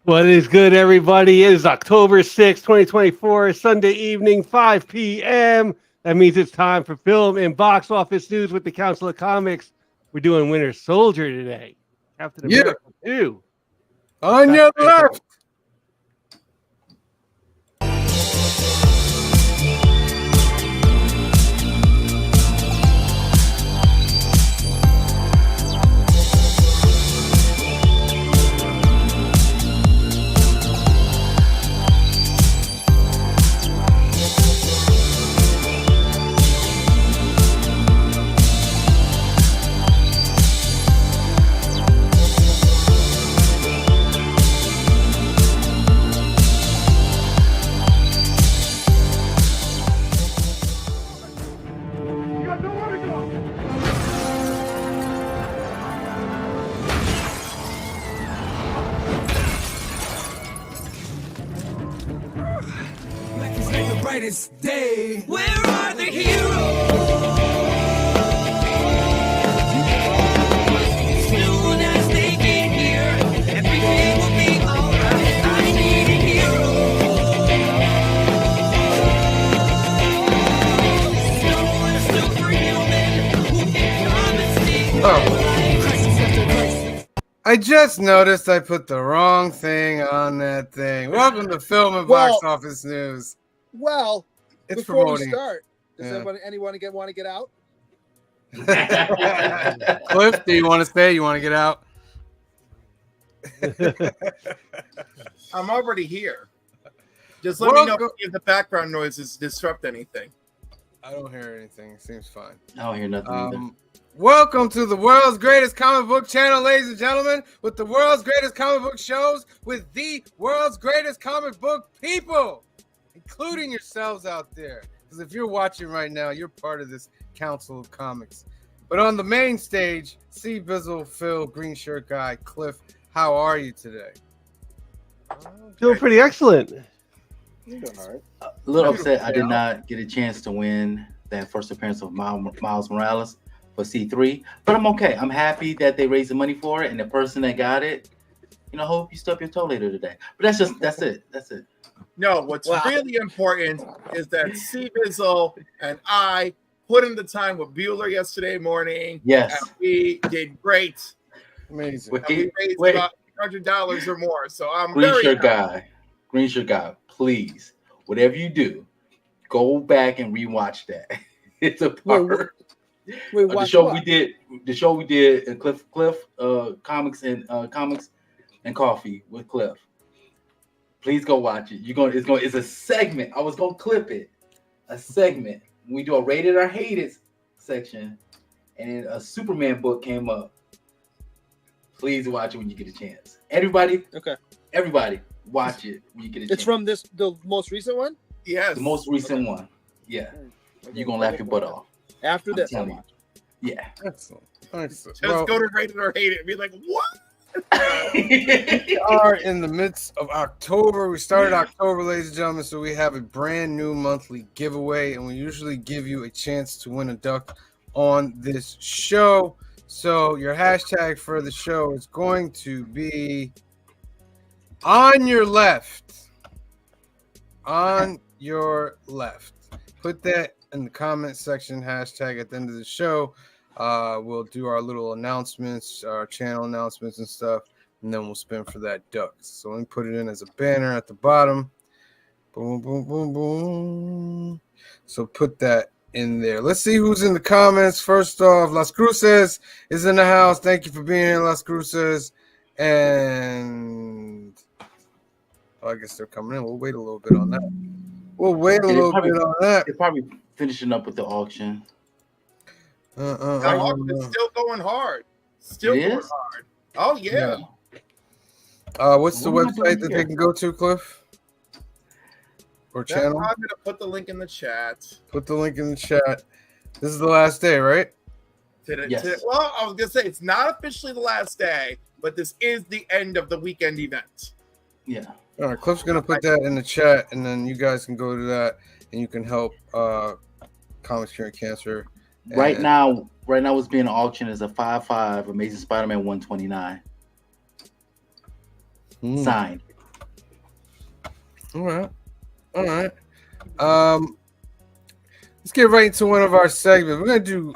What is good, everybody? It is October 6th, 2024, Sunday evening, 5 p.m. That means it's time for film and box office news with the Council of Comics. We're doing Winter Soldier today. Captain America 2. On your left. Day. Where are the heroes? Soon as they get here, everything will be alright. I need a hero. Someone superhuman who can come and see. I just noticed I put the wrong thing on that thing. Welcome to Film and Box Office News. Well, It's before promoting. we start, does anyone want to get out? Cliff, do you want to stay? You want to get out? I'm already here. Just let me know if the background noises disrupt anything. I don't hear anything. It seems fine. I don't hear nothing either. Welcome to the world's greatest comic book channel, ladies and gentlemen, with the world's greatest comic book shows, with the world's greatest comic book people, including yourselves out there. Because if you're watching right now, you're part of this Council of Comics. But on the main stage, C. Bizzle, Phil, Green Shirt Guy, Cliff, how are you today? Feeling pretty excellent. You're doing all right. A little upset I did not get a chance to win that first appearance of Miles Morales for C3, but I'm okay. I'm happy that they raised the money for it, and the person that got it, hope you stub your toe later today. But that's it. No, what's really important is that C. Bizzle and I put in the time with Bueller yesterday morning. Yes. And we did great. Amazing. And we raised about $100 or more. So I'm Green very Shirt happy. Guy, please, whatever you do, go back and rewatch that. It's a part. The show we did in Cliff Comics and Coffee with Cliff. Please go watch it. It's a segment. I was gonna clip it. A segment. We do a rated or hated section, and a Superman book came up. Please watch it when you get a chance. Everybody, watch it when you get a chance. It's from the most recent one? Yes. The most recent one. Yeah. You're gonna laugh your butt off. After this. Yeah. Excellent. Just go to Rate It or Hate It and be like, what? We are in the midst of October. We started October, ladies and gentlemen, so we have a brand new monthly giveaway, and we usually give you a chance to win a duck on this show. So your hashtag for the show is going to be on your left. On your left. Put that in the comment section, hashtag at the end of the show. We'll do our little announcements, our channel announcements and stuff, and then we'll spin for that duck. So let me put it in as a banner at the bottom. Boom, boom, boom, boom. So put that in there. Let's see who's in the comments. First off, Las Cruces is in the house. Thank you for being here, Las Cruces. And I guess they're coming in. We'll wait a little bit on that. They're probably finishing up with the auction. It's still going hard. Oh, yeah. What's the website that they can go to, Cliff? Or channel? I'm going to put the link in the chat. Put the link in the chat. This is the last day, right? Yes. Well, I was going to say, it's not officially the last day, but this is the end of the weekend event. Yeah. All right, Cliff's going to put that in the chat, and then you guys can go to that, and you can help Comics Curing Cancer. Right now, what's being auctioned is a 5.5 Amazing Spider-Man 129 signed. All right. Let's get right into one of our segments. We're gonna do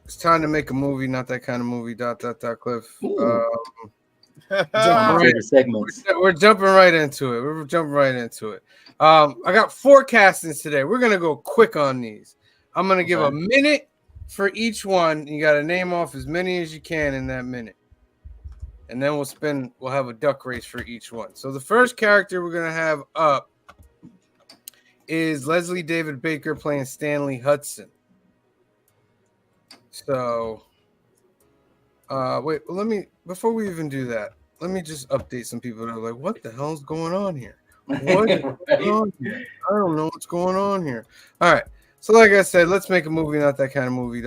it's time to make a movie, not that kind of movie. Cliff. Segments. We're jumping right into it. I got 4 castings today. We're gonna go quick on these. I'm gonna give a minute for each one. You got to name off as many as you can in that minute, and then we'll have a duck race for each one. So the first character we're gonna have up is Leslie David Baker playing Stanley Hudson. So, before we even do that, let me just update some people that are like, what the hell's going on here? What is going on here? I don't know what's going on here. All right. So, like I said, let's make a movie, not that kind of movie.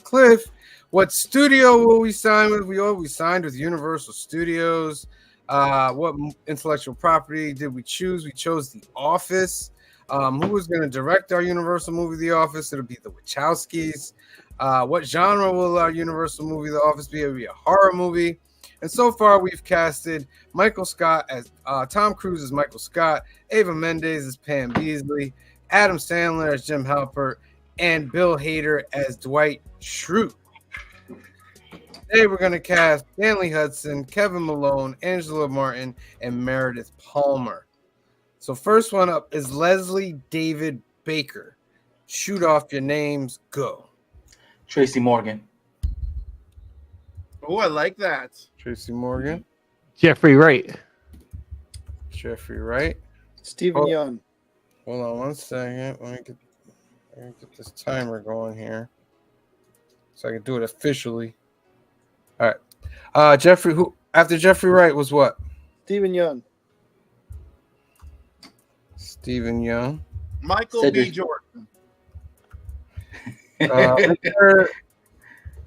Cliff, what studio will we sign with? We signed with Universal Studios. What intellectual property did we choose? We chose The Office. Who was going to direct our Universal movie, The Office? It'll be the Wachowskis. What genre will our Universal movie, The Office, be? It'll be a horror movie. And so far, we've casted Michael Scott as Tom Cruise as Michael Scott, Ava Mendes as Pam Beasley, Adam Sandler as Jim Halpert, and Bill Hader as Dwight Schrute. Today, we're going to cast Stanley Hudson, Kevin Malone, Angela Martin, and Meredith Palmer. So first one up is Leslie David Baker. Shoot off your names. Go. Tracy Morgan. Oh, I like that. Tracy Morgan. Jeffrey Wright. Stephen Yeun. Hold on 1 second. Let me get this timer going here so I can do it officially. All right. Jeffrey, who after Jeffrey Wright was what? Stephen Yeun. Michael Cedric. B. Jordan.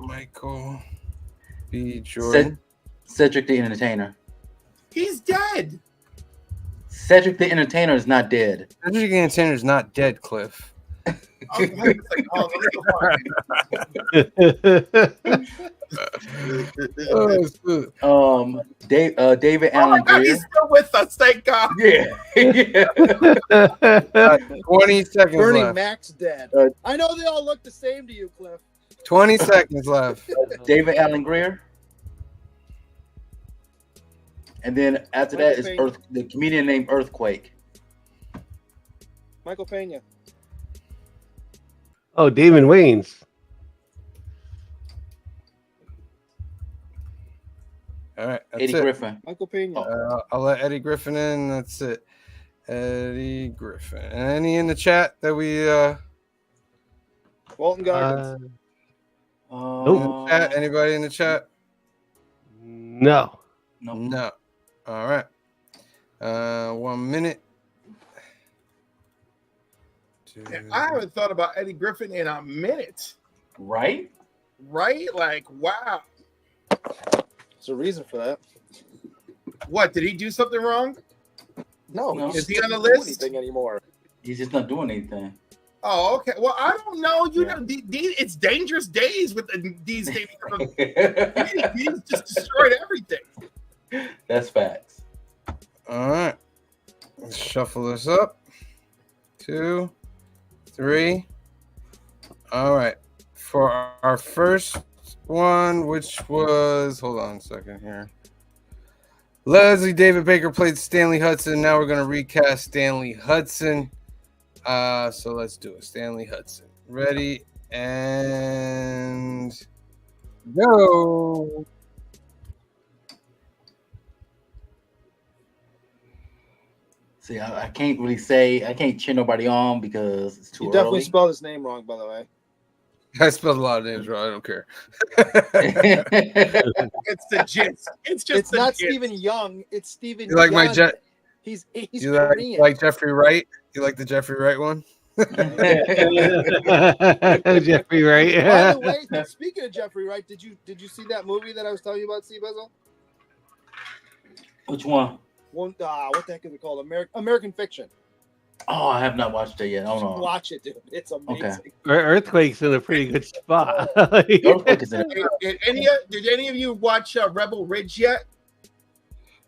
Michael B. Jordan. Cedric the Entertainer. He's dead. Cedric the Entertainer is not dead. Cedric the Entertainer is not dead, Cliff. David Allen God, he's still with us, thank God. Yeah. 20 seconds Bernie left. Mac's dead. I know they all look the same to you, Cliff. 20 seconds left. David Allen Greer. And then after that is the comedian named Earthquake. Michael Pena. Oh, Damon Wayans. All right. That's Eddie it. Griffin. Michael Pena. I'll let Eddie Griffin in. That's it. Eddie Griffin. Any in the chat that we Walton Goggins. chat? Anybody in the chat? No. No. All right. 1 minute. I haven't thought about Eddie Griffin in a minute. Right? Like, wow. There's a reason for that. What, did he do something wrong? No. Is he on the doesn't do list? anything anymore. He's just not doing anything. Oh, okay. Well, I don't know. It's dangerous days with these days. He's just destroyed everything. That's facts. All right. Let's shuffle this up. 2, 3. All right. For our first one, which was, hold on a second here. Leslie David Baker played Stanley Hudson. Now we're going to recast Stanley Hudson. So let's do it. Stanley Hudson. Ready and go. See, I can't really say, I can't cheer nobody on because it's too You early. definitely spelled his name wrong, by the way. I spelled a lot of names wrong. I don't care. It's the gist. It's not Stephen Young. It's Stephen. You like my Young. jet? He's You Korean. like Jeffrey Wright? You like the Jeffrey Wright one? Jeffrey Wright. By the way, speaking of Jeffrey Wright, did you see that movie that I was telling you about, C-Bizzle? Which one? What the heck is it called? American Fiction. Oh, I have not watched it yet. Hold on. Watch it, dude. It's amazing. Okay. Earthquake's in a pretty good spot. Earthquake is in it. Did any of you watch Rebel Ridge yet?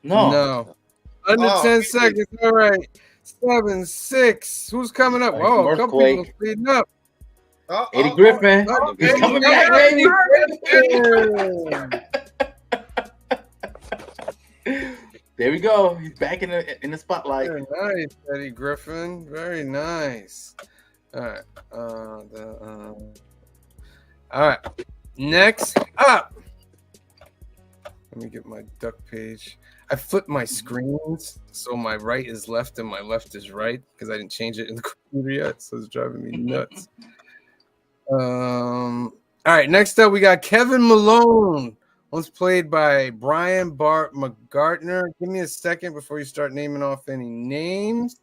No. No. Under Oh, 10 me seconds. All right. 7, 6. Who's coming up? Right, Whoa, a couple people Earthquake. speeding up. Eddie Griffin. He's Eddie coming Griffin. back, baby. There we go. He's back in the spotlight. Very nice, Eddie Griffin. Very nice. All right. All right. Next up. Let me get my duck page. I flipped my screens so my right is left and my left is right because I didn't change it in the computer yet, so it's driving me nuts. All right, next up we got Kevin Malone, once played by Brian Bart McGartner. Give me a second before you start naming off any names.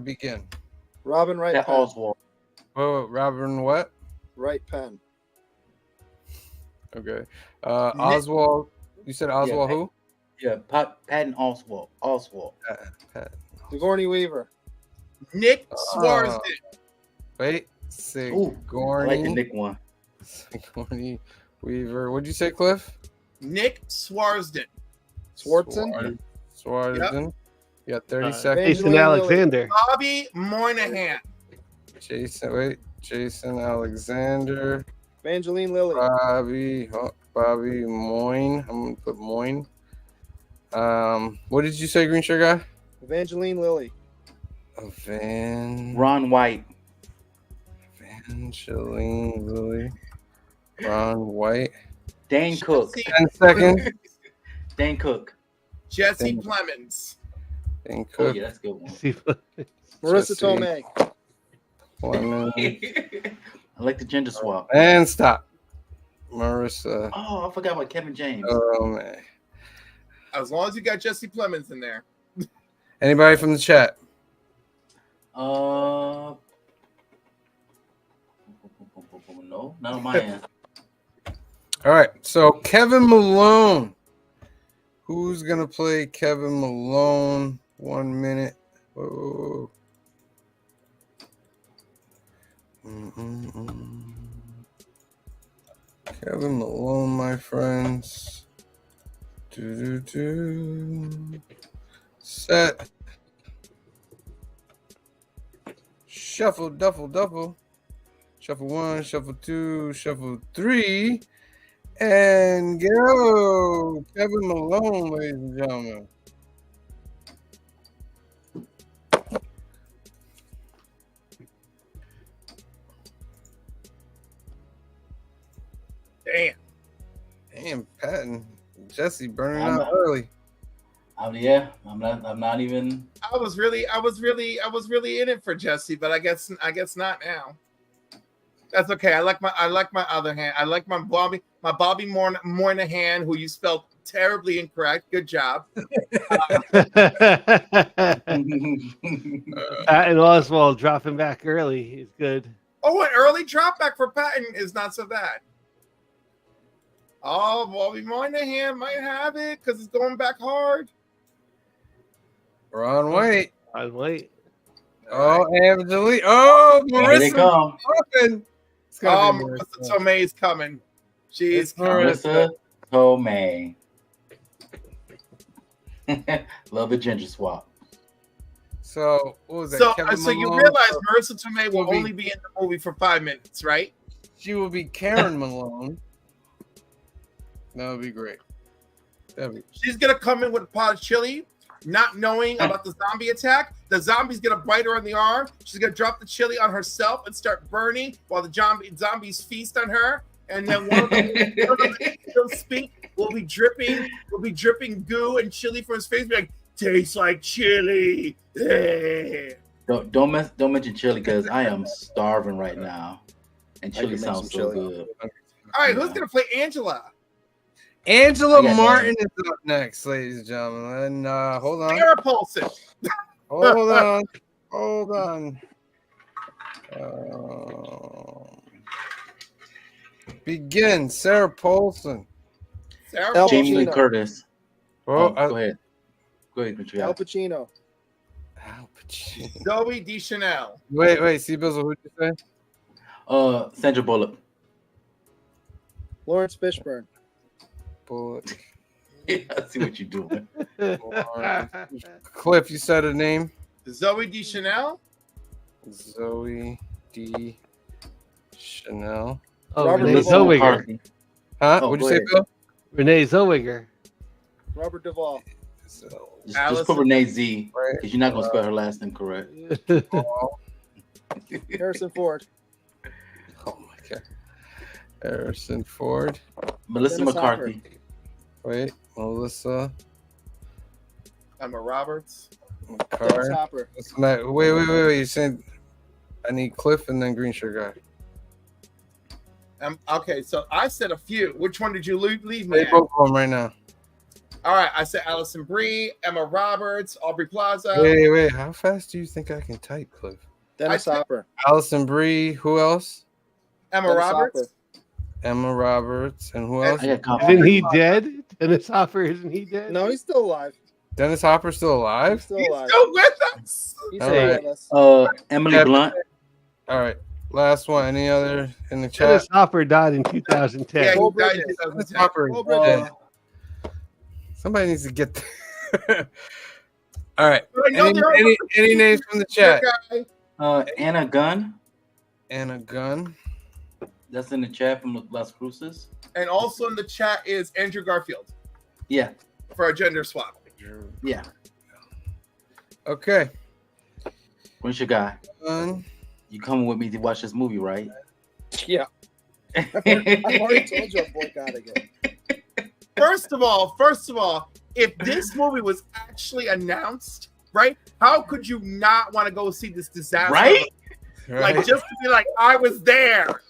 Begin. Robin Wright That Penn. Oswald. Oh, Robin, what? Wright Penn. Okay. Oswald. You said Oswald who? Yeah, Patton Oswald. Pat. Sigourney Weaver. Nick Swarzman. Wait. I like the Sigourney. Nick one. Sigourney Weaver. What'd you say, Cliff? Nick Swarzman. Swartzen. Swartzen. You got 30 seconds. Jason Evangeline Alexander. Bobby Moynihan. Jason Alexander. Evangeline Lilly. Bobby Moyne. I'm gonna put Moyne. What did you say, Green Shirt Guy? Evangeline Lilly. Ron White. Evangeline Lilly. Ron White. Dane Cook. 10 seconds. Dane Cook. Jesse Dang. Plemons. Dane Oh Cook. yeah, that's a good one. Marissa Jesse. Tomei. Clemens. I like the gender swap. And stop. Marissa. Oh, I forgot about Kevin James. Oh man. As long as you got Jesse Plemons in there. Anybody from the chat? No, not on my end. All right. So Kevin Malone. Who's gonna play Kevin Malone? 1 minute. Whoa. Kevin Malone, my friends. Set. Shuffle, duffle. Shuffle 1, shuffle 2, shuffle 3. And go. Kevin Malone, ladies and gentlemen. Damn, Patton. Jesse burning out early. Yeah, I'm not even. I was really in it for Jesse, but I guess not now. That's okay. I like my other hand. I like my Bobby Moynihan, who you spelled terribly incorrect. Good job. And Oswald dropping back early is good. Oh, an early drop back for Patton is not so bad. Oh, Bobby Moynihan might have it because it's going back hard. Ron White. I'll wait. Oh, Evangeline. Oh, Here they Marissa. come. Griffin. It's gonna be Marissa Tomei's coming. She's coming. Marissa Tomei. Love a ginger swap. So, what was that? So Kevin you Malone? realize Marissa Tomei will will be- only be in the movie for 5 minutes, right? She will be Karen Malone. That would be great. She's gonna come in with a pot of chili, not knowing about the zombie attack. The zombie's gonna bite her on the arm. She's gonna drop the chili on herself and start burning while the zombies feast on her. And then one of them will speak. Will be dripping goo and chili from his face. Be like, tastes like chili. Don't mention chili because I am starving right now, and I chili can make sounds some so chili. good. All right, who's gonna play Angela? Angela I got Martin is up next, ladies and gentlemen. And hold on. Sarah Paulson. Hold on. Begin. Sarah Paulson. Sarah Al Jamie Lee Pacino. Curtis. Oh, Go ahead. Go ahead, Mitchell. Al Pacino. Al Pacino. Zoe Deschanel. Wait, C Bizzle, who'd you say? Sandra Bullock. Lawrence Fishburne. Bullock. Yeah, I see what you're doing. Cliff, you said a name? Zoe Deschanel. Zoe D. Chanel. Oh, Robert Renee Duvall. Zellweger. Huh? Oh, What'd you go say, ahead. Bill? Renee Zellweger. Robert Duvall. Just put Renee Z, Right. because you're not gonna spell her last name correct. Harrison Ford. Oh my god. Harrison Ford. Melissa Dennis McCarthy. Wait, Melissa Emma Roberts. Dennis McCarthy. Hopper. Wait. You're saying I need Cliff and then Green Shirt Guy. Okay, so I said a few. Which one did you leave me? Say At? both of them right now. All right, I said Allison Brie, Emma Roberts, Aubrey Plaza. Wait. How fast do you think I can type, Cliff? Dennis Hopper. Allison Brie. Who else? Emma Dennis Roberts. Hopper. Emma Roberts. And who else? I got confidence. Isn't he dead? Dennis Hopper, isn't he dead? No, he's still alive. Dennis Hopper still He's alive? still He's alive. still with us. He's All still right. with us. Emily Yeah. Blunt. All right. Last one. Any other in the chat? Dennis Hopper died in 2010. Yeah, Cole he died in Bridges. dennis 2010. Hopper. Cole is Bridges. dead. Somebody needs to get All right. I know there are- Any names from the chat? Okay. Anna Gunn. Anna Gunn. That's in the chat from Las Cruces. And also in the chat is Andrew Garfield Yeah. for a gender swap. Yeah. Okay. When's your guy? Gunn. You coming with me to watch this movie, right? Yeah. I've already told you I'm boycotting it. First of all, if this movie was actually announced, right? How could you not want to go see this disaster? Right? Like just to be like, I was there.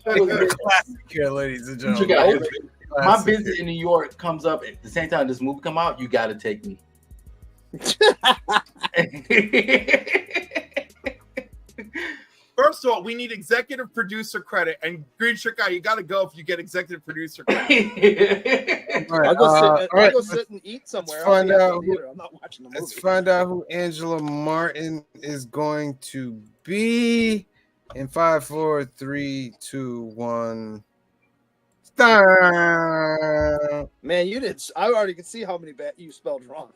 Classic here, ladies and What you gentlemen. got? My visit in New York comes up at the same time this movie come out. You got to take me. First of all, we need executive producer credit, and Green Shirt Guy, you got to go if you get executive producer credit. All right, I'll go sit and eat somewhere. I'll find be at the out who- theater. I'm not watching the movie. Let's find out who Angela Martin is going to be in 5, 4, 3, 2, 1. Start. Man, you did. I already can see how many you spelled wrong.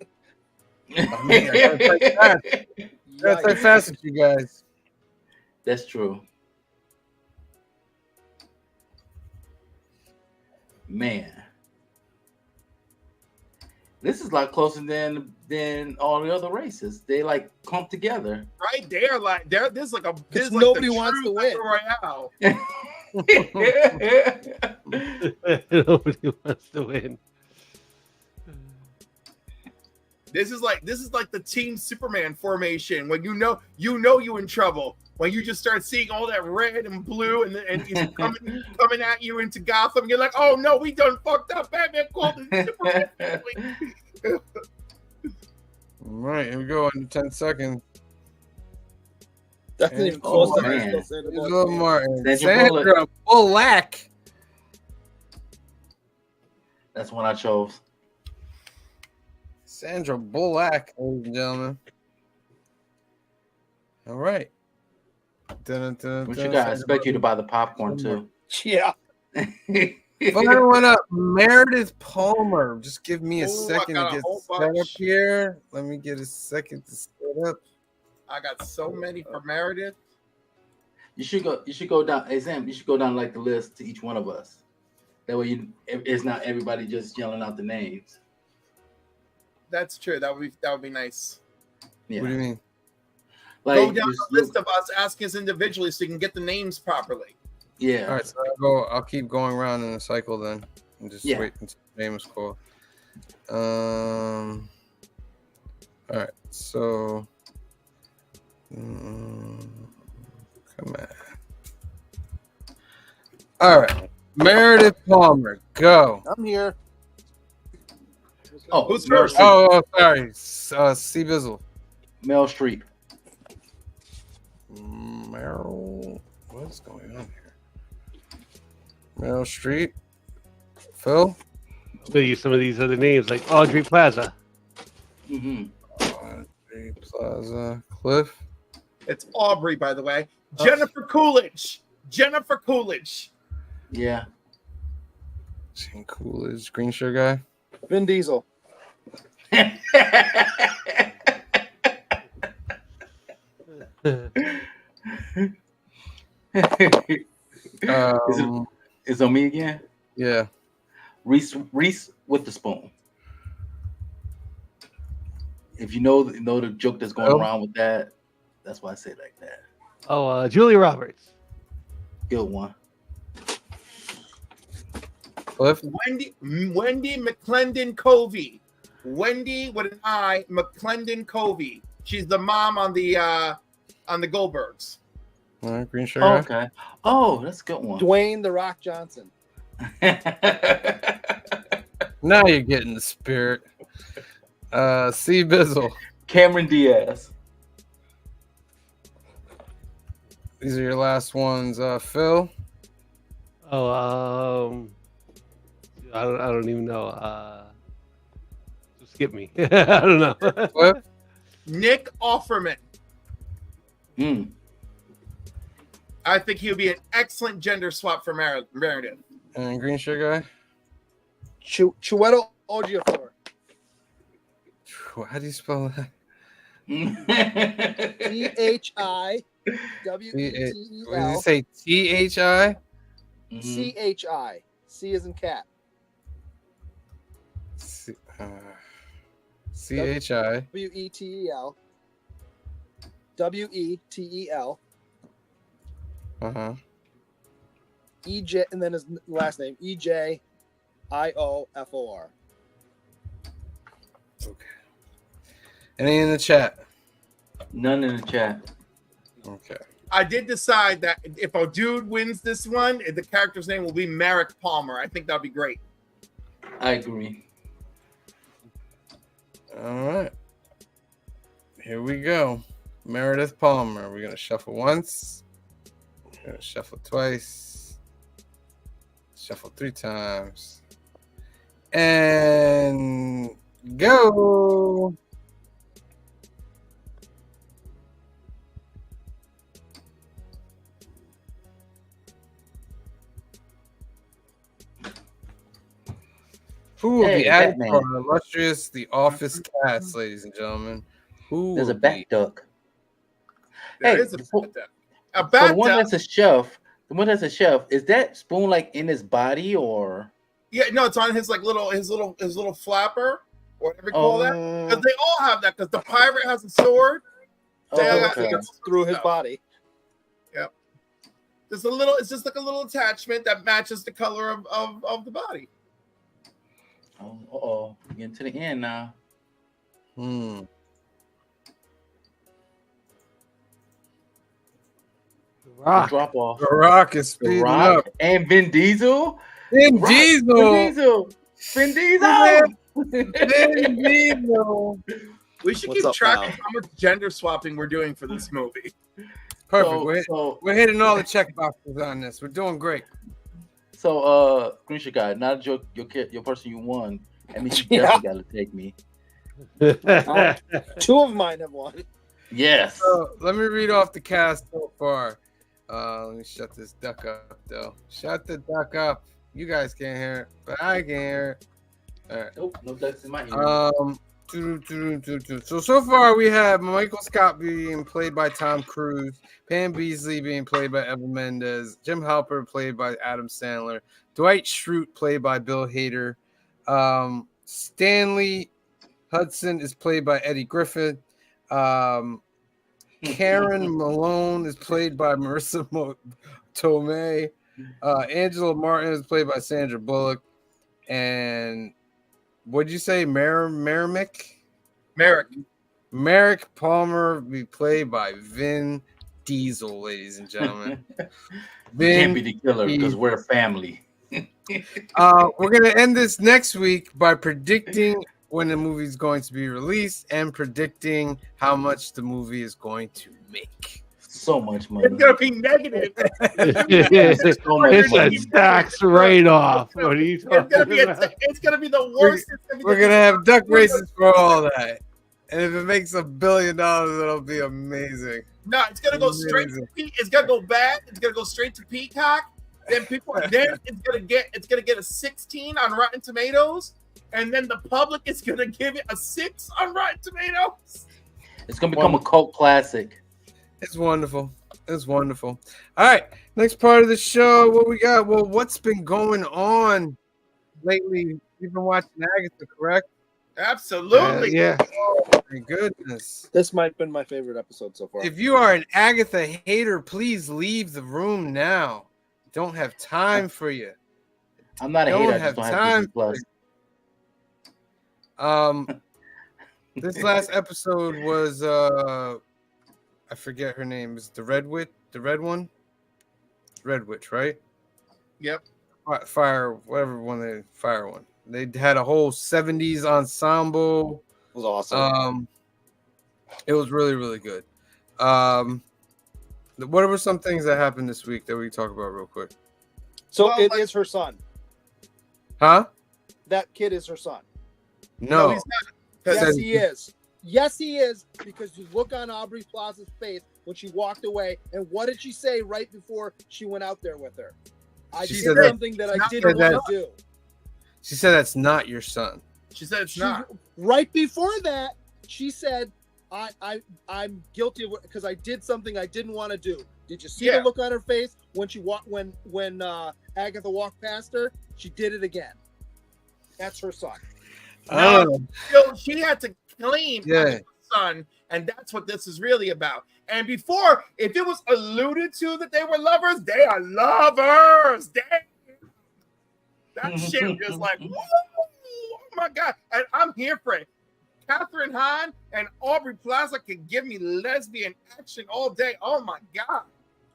Oh, man, I gotta type fast. I gotta type fast with you guys. That's true. Man. This is like closer than all the other races. They like clump together. Right? There's like Because like nobody the wants true to win. Battle Royale. Nobody wants to win. This is like the Team Superman formation when you know you in trouble. When you just start seeing all that red and blue and he's coming at you into Gotham, you're like, oh no, we done fucked up. Batman called the Superman family. All right, here we go. Under 10 seconds. That's not even Oh, close to man. Angela Sandra Angela Bullock. Martin. Sandra Sandra Bullock. That's one I chose. Sandra Bullock, ladies and gentlemen. All right. What you got? I expect you to buy the popcorn too. Yeah. Final one up, Meredith Palmer. Just give me a Ooh, second I to got a get whole set up bunch. here. Let me get a second to set up. I got so many for Meredith. You should go down. Hey Sam, you should go down like the list to each one of us. That way it's not everybody just yelling out the names. That's true. That would be nice. Yeah. What do you mean? Like Go down just the list of us asking us individually so you can get the names properly. Yeah. All right, so I'll keep going around in a cycle then, and just Yeah. wait until the name is called. All right, so come on. All right, Meredith Palmer, go. I'm here. Oh, Who's Meryl first? Streep. Oh, sorry, C Bizzle. Meryl Streep. Meryl, what's going on here? Meryl Streep. Phil. So use some of these other names like Audrey Plaza. Mm-hmm. Plaza. Cliff. It's Aubrey, by the way. Jennifer Coolidge. Jennifer Coolidge. Yeah. Shane Coolidge. Green shirt guy. Vin Diesel. Is it on me again? Yeah. Reese with the spoon. If you know the joke that's going around with that, that's why I say it like that. Oh, Julia Roberts. Good one. Cliff. Wendy McClendon Covey. Wendy with an I, McClendon Covey. She's the mom on the Goldbergs. All right, green shirt guy. Okay. Oh, that's a good one. Dwayne The Rock Johnson. Now you're getting the spirit. C Bizzle. Cameron Diaz. These are your last ones. Phil. Oh, I don't even know. Skip me. I don't know. Cliff. Nick Offerman. I think he would be an excellent gender swap for Meredith. And green shirt guy. Chiwetel Ejiofor. How do you spell that? CHIWETEL. What did you say? THI? CHI. C is in cat. CHI. WETEL. WETEL. EJ, and then his last name EJIOFOR. Okay. Any in the chat? None in the chat. Okay. I did decide that if a dude wins this one, the character's name will be Merrick Palmer. I think that'd be great. I agree. All right. Here we go. Meredith Palmer. We're going to shuffle once. We're going to shuffle twice. Shuffle 3 times. And go. Who will be added to our illustrious The Office cast, ladies and gentlemen? There's a bat duck. There Hey, is a bat duck. A bat the one duck. that's a chef. The one that's a chef. Is that spoon like in his body or? Yeah, no, it's on his little flapper, or whatever you call that. Because they all have that. Because the pirate has a sword. They all got through his body. Yep. There's a little. It's just like a little attachment that matches the color of the body. Oh, getting to the end now. Rock. Drop off. The Rock is speeding up. And Vin Diesel. Vin Diesel. Vin Diesel. Vin Diesel. We should keep track of how much gender swapping we're doing for this movie. Perfect. We're hitting all the check boxes on this. We're doing great. So, Grisha guy, now that your person you won, that means you definitely got to take me. 2 of mine have won. Yes. So, let me read off the cast so far. Let me shut this duck up, though. Shut the duck up. You guys can't hear it, but I can hear it. All right. Nope, no ducks in my ear. So far we have Michael Scott being played by Tom Cruise, Pam Beasley being played by Eva Mendes, Jim Halpert played by Adam Sandler, Dwight Schrute played by Bill Hader, Stanley Hudson is played by Eddie Griffin, Karen Malone is played by Marissa Tomei, Angela Martin is played by Sandra Bullock, and what'd you say? Merrick Palmer be played by Vin Diesel, ladies and gentlemen. Can't be the killer because we're a family. We're gonna end this next week by predicting when the movie is going to be released and predicting how much the movie is going to make. So much money. It's gonna be negative. It's a tax write-off. What are you talking about? It's gonna be the worst. We're gonna have duck races for all that. And if it makes $1 billion, it'll be amazing. No, it's gonna go straight to it's gonna go bad. It's gonna go straight to Peacock. Then it's gonna get a 16 on Rotten Tomatoes, and then the public is gonna give it a 6 on Rotten Tomatoes. It's gonna become a cult classic. It's wonderful. It's wonderful. All right, next part of the show. What we got? Well, what's been going on lately? You've been watching Agatha, correct? Absolutely. Yeah. Oh my goodness. This might have been my favorite episode so far. If you are an Agatha hater, please leave the room now. Don't have time for you. I'm not a hater. I just don't have Disney Plus. This last episode was I forget her name. Is the Red Witch? The red one? Red Witch, right? Yep. Fire, whatever one they fire one. They had a whole 70s ensemble. It was awesome. It was really, really good. What were some things that happened this week that we can talk about real quick? So it is her son. Huh? That kid is her son. No. He's not. Yes, he is. Yes, he is. Because you look on Aubrey Plaza's face when she walked away, and what did she say right before she went out there with her? I She did said that- something that I didn't want to do. She said that's not your son. She said it's not. Right before that, she said, I'm guilty of it because I did something I didn't want to do. Did you see the look on her face when she walked when Agatha walked past her? She did it again. That's her son. No, she had to claim her son, and that's what this is really about. And before, if it was alluded to that they were lovers, they are lovers. That shit is like, woo, oh my God. And I'm here for it. Catherine Hahn and Aubrey Plaza can give me lesbian action all day. Oh my God.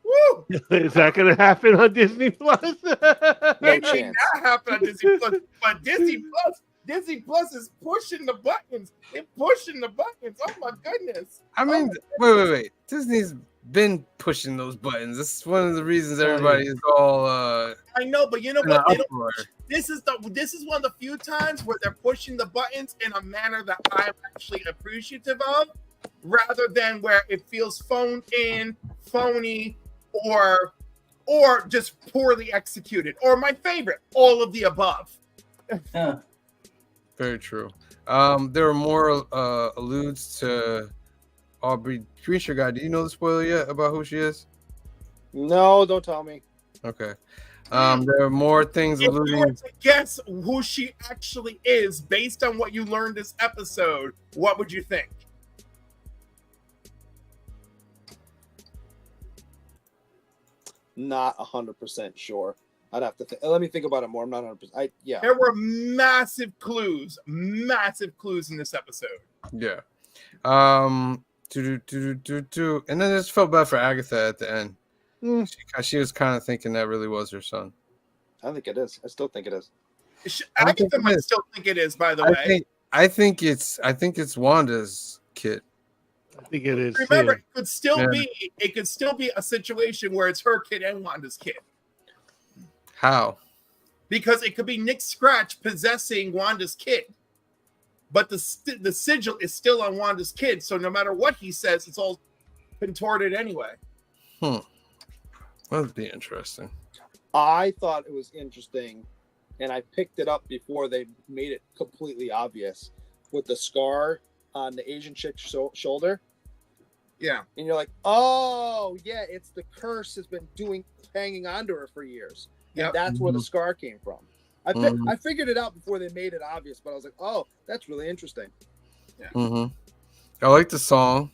Woo! Is that going to happen on Disney Plus? It may not happen on Disney Plus, but Disney Plus is pushing the buttons. They're pushing the buttons. Oh my goodness. I mean, wait. Disney's been pushing those buttons. This is one of the reasons everybody is all I know, but you know what? They don't, this is one of the few times where they're pushing the buttons in a manner that I'm actually appreciative of, rather than where it feels phoned in, phony, or just poorly executed. Or my favorite, all of the above. Very true. There were more alludes to Aubrey. Screenshot guy, do you know the spoiler yet about who she is? No, don't tell me. Okay. There are more things If alluding. you were to guess who she actually is based on what you learned this episode, what would you think? Not 100% sure. I'd have to let me think about it more. I'm not 100%. There were massive clues in this episode. Yeah. And then I just felt bad for Agatha at the end. She was kind of thinking that really was her son. I think it is. I still think it is. Agatha might still think it is, by the way. I think it's Wanda's kid. I think it is. Remember, it could still be a situation where it's her kid and Wanda's kid. How? Because it could be Nick Scratch possessing Wanda's kid. But the sigil is still on Wanda's kid, so no matter what he says, it's all contorted anyway. That'd be interesting. I thought it was interesting, and I picked it up before they made it completely obvious with the scar on the Asian chick's shoulder. Yeah. And you're like, oh, yeah, it's the curse has been hanging on to her for years. And that's where the scar came from. I figured it out before they made it obvious, but I was like, oh, that's really interesting. Yeah. I like the song,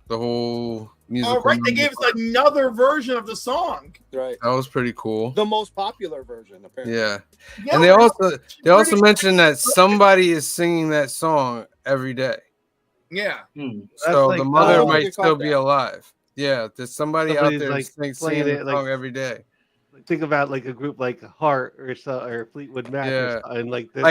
the whole music. Oh, right. They gave us another version of the song. Right. That was pretty cool. The most popular version, apparently. Yeah. And they also mentioned that somebody is singing that song every day. Yeah. So like, the mother might still be alive. Yeah. There's somebody out there like singing the song every day. Think about like a group like Heart or Fleetwood Mac, and like you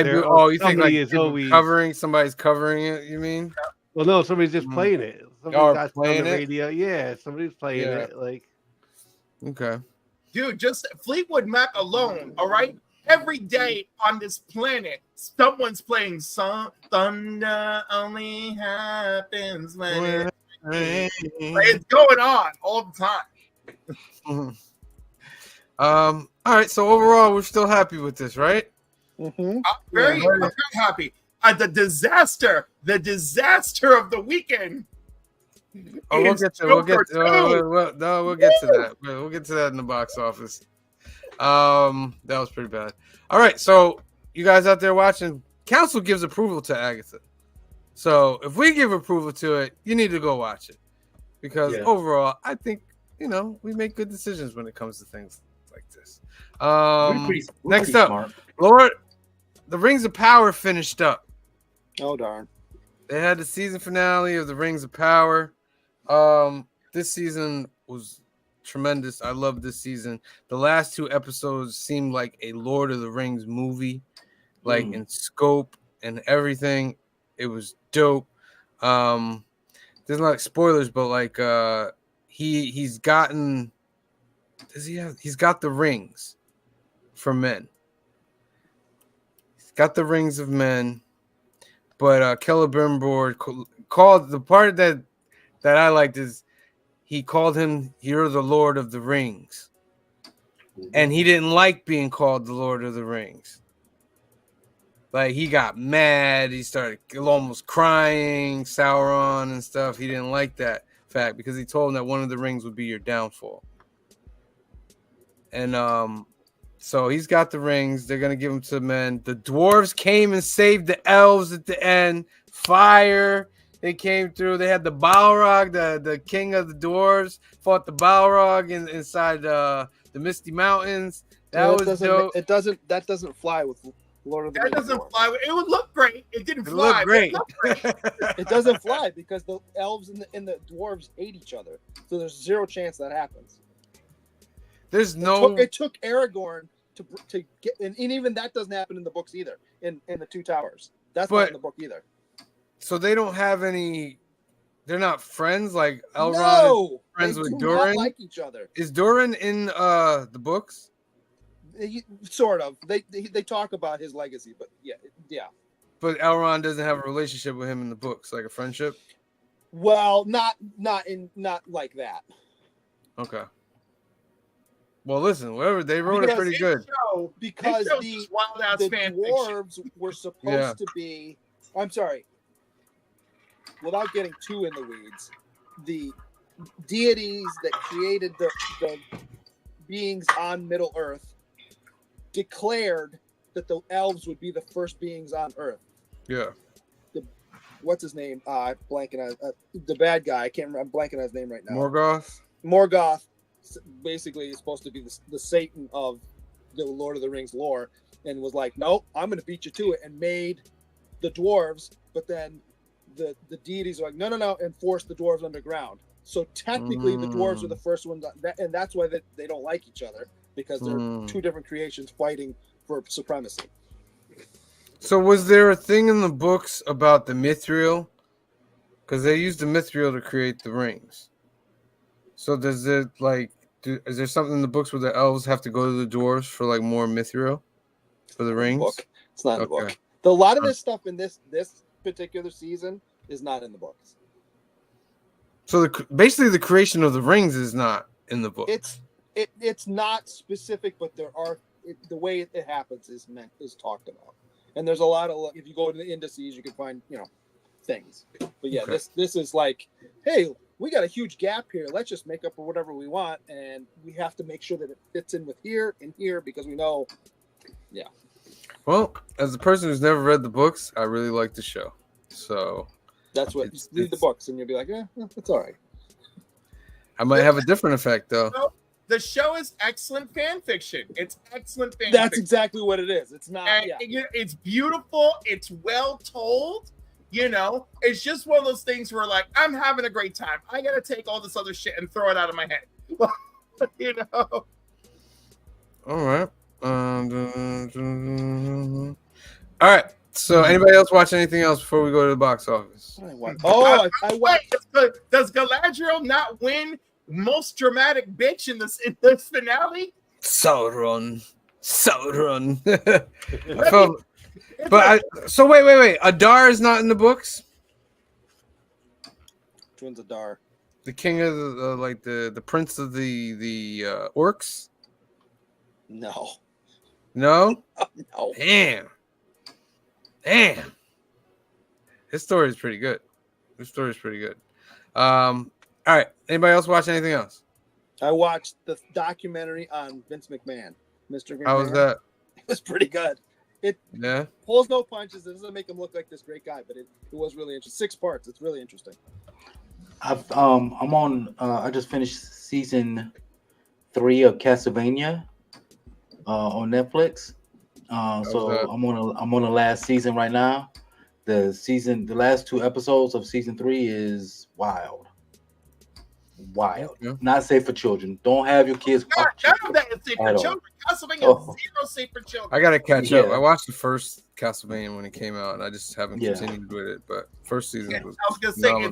think like is always somebody's covering it? You mean? Well, no, somebody's just playing it. Somebody's got playing on the it? radio. Yeah, somebody's playing it. Like, okay, dude, just Fleetwood Mac alone. All right, every day on this planet, someone's playing song. Thunder only happens when it's going on all the time. All right. So overall, we're still happy with this, right? Mm-hmm. I'm very happy. The disaster of the weekend. Oh, we'll get to that. We'll get to that in the box office. That was pretty bad. All right, so you guys out there watching, Council gives approval to Agatha. So if we give approval to it, you need to go watch it because overall, I think we make good decisions when it comes to things like this. Next up, smart. Lord, the Rings of Power finished up. Oh darn! They had the season finale of the Rings of Power. This season was tremendous. I love this season. The last 2 episodes seemed like a Lord of the Rings movie, like in scope and everything. It was dope. There's not spoilers, but like he's got the rings for men. He's got the rings of men, but Celebrimbor called the part that I liked is he called him, "You're the Lord of the Rings," and he didn't like being called the Lord of the Rings. Like he got mad, he started almost crying, Sauron and stuff. He didn't like that fact because he told him that one of the rings would be your downfall. And so he's got the rings. They're gonna give them to the men. The dwarves came and saved the elves at the end. Fire. They came through. They had the Balrog, the king of the dwarves, fought the Balrog inside the Misty Mountains. That was dope. That doesn't fly with Lord of the Rings. That doesn't fly. It would look great. It didn't fly. Looked great. It doesn't fly because the elves and the dwarves hate each other. So there's 0 chance that happens. There's no. It took Aragorn to get, and even that doesn't happen in the books either. In the 2 Towers, that's not in the book either. So they don't have any. They're not friends. Like Elrond is friends with Durin. Not like each other. Is Durin in the books? Sort of. They talk about his legacy, but yeah. But Elrond doesn't have a relationship with him in the books, like a friendship. Well, not like that. Okay. Well, listen, whatever they wrote it pretty good. Because the dwarves were supposed to be. I'm sorry. Without getting too in the weeds, the deities that created the beings on Middle Earth declared that the elves would be the first beings on Earth. Yeah. What's his name? Blanking on the bad guy. I can't remember. I'm blanking on his name right now. Morgoth basically is supposed to be the Satan of the Lord of the Rings lore, and was like, "Nope, I'm going to beat you to it," and made the dwarves. But then the deities are like, no, and forced the dwarves underground. So technically, the dwarves are the first ones, and that's why they don't like each other, because they're 2 different creations fighting for supremacy. So was there a thing in the books about the mithril? Because they used the mithril to create the rings. So does it is there something in the books where the elves have to go to the dwarves for like more mithril for the rings? It's not in the book. A lot of this stuff in this particular season is not in the books. So basically the creation of the rings is not in the book. It's not specific, but there are the way it happens is talked about. And there's a lot of, if you go to the indices, you can find things. But yeah, this is like, hey, we got a huge gap here. Let's just make up for whatever we want, and we have to make sure that it fits in with here and here because we know. Yeah. Well, as a person who's never read the books, I really like the show. So that's what read the books, and you'll be like, it's all right. I might have a different effect though. The show is excellent fan fiction. It's excellent fan That's fiction. Exactly what it is. It's not. It's beautiful. It's well told. It's just one of those things where, like, I'm having a great time. I gotta take all this other shit and throw it out of my head. All right. All right. So, anybody else watch anything else before we go to the box office? I watched. Does Galadriel not win most dramatic bitch in this finale? Sauron. Sauron. So wait. Adar is not in the books. Which one's Adar? The king of the prince of the orcs. No. No. No. Damn. His story is pretty good. All right. Anybody else watch anything else? I watched the documentary on Vince McMahon. Mr. McMahon. How was that? It was pretty good. It pulls no punches. It doesn't make him look like this great guy, but it was really interesting. 6 parts. It's really interesting. I'm on. I just finished season 3 of Castlevania on Netflix. So I'm on the last season right now. The last 2 episodes of season 3 is wild. Yeah. Not safe for children. Don't have your kids watch None of that is safe for children. Castlevania is 0 safe for children. I gotta catch up. I watched the first Castlevania when it came out, and I just haven't continued with it. But first season was gonna say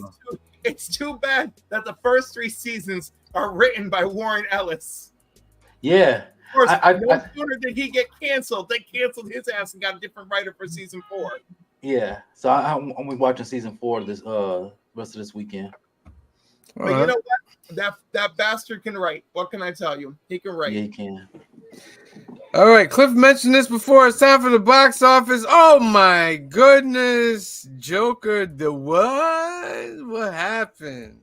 it's too bad that the first 3 seasons are written by Warren Ellis. Yeah. Of course, no sooner did he get canceled, they canceled his ass and got a different writer for season 4. Yeah. So I'm watching season 4 this rest of this weekend. But you know what? That bastard can write. What can I tell you? He can write. Yeah, he can. All right, Cliff mentioned this before. It's time for the box office. Oh my goodness, Joker! The what? What happened?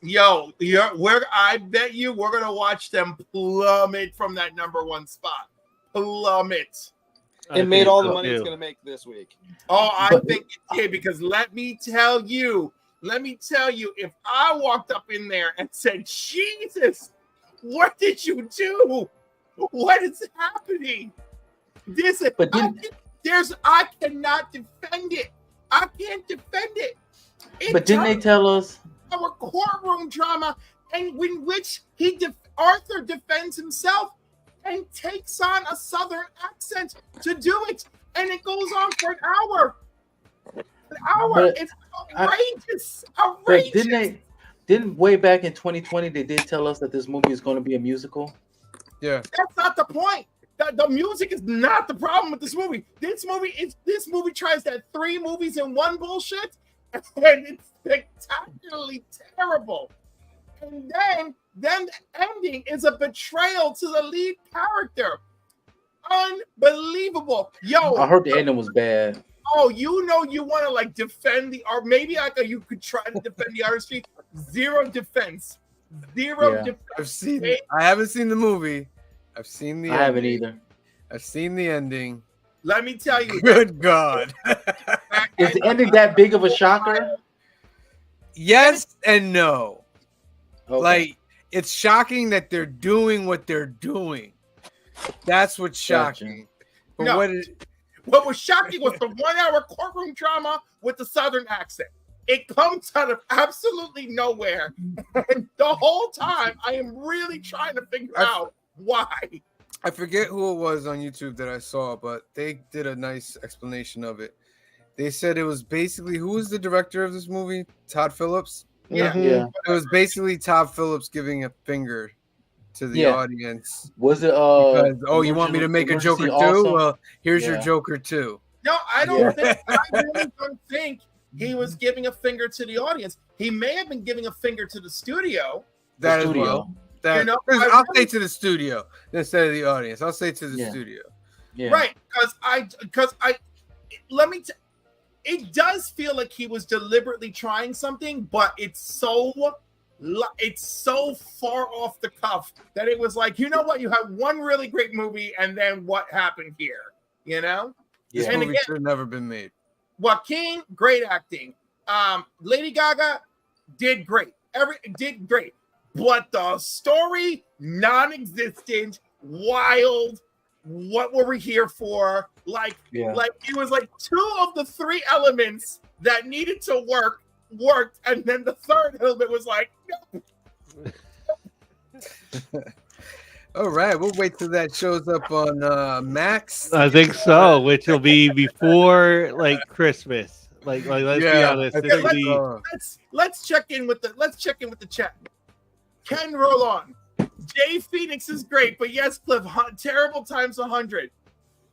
Yo, I bet you we're gonna watch them plummet from that number 1 spot. Plummet. It made all the money it's gonna make this week. Oh, I think it did, because let me tell you, if I walked up in there and said, Jesus, what did you do? What is happening? I cannot defend it. I can't defend it. But didn't they tell us our courtroom drama, and in which Arthur defends himself and takes on a Southern accent to do it, and it goes on for an hour. It's outrageous. But didn't way back in 2020 they did tell us that this movie is going to be a musical? Yeah. That's not the point. The music is not the problem with this movie. This movie tries that 3 movies in 1 bullshit, and it's spectacularly terrible. And then the ending is a betrayal to the lead character. Unbelievable. Yo, I heard the ending was bad. Oh, you want to defend or maybe you could try to defend the artistry. 0 defense. Defense. I haven't seen the movie. I haven't either. I've seen the ending. Let me tell you. Good God. Is the ending that big of a shocker? Yes and no. Okay. Like, it's shocking that they're doing what they're doing. That's what's shocking. Gotcha. But what was shocking was the 1-hour courtroom drama with the Southern accent. It comes out of absolutely nowhere. And the whole time, I am really trying to figure out why. I forget who it was on YouTube that I saw, but they did a nice explanation of it. They said it was basically, who was the director of this movie? Todd Phillips? Yeah. It was basically Todd Phillips giving a finger to the audience. Was it because, you want me to make a Joker too? Well, here's your Joker too. No, I don't think I really don't think he was giving a finger to the audience. He may have been giving a finger to the studio. That as well. I'll say to the studio instead of the audience. I'll say to the studio. Yeah. Right. Because it does feel like he was deliberately trying something, but it's so far off the cuff that it was like, you know what? You have one really great movie, and then what happened here? You know? This movie should have never been made. Joaquin, great acting. Lady Gaga did great. Did great. But the story, non-existent, wild. What were we here for? Like it was like 2 of the 3 elements that needed to worked, and then the 3rd element was like, no. All right, we'll wait till that shows up on Max. I think so, which will be before Christmas. Let's be honest. Let's check in with the chat. Ken, roll on. Jay Phoenix is great, but yes, Cliff, terrible times 100.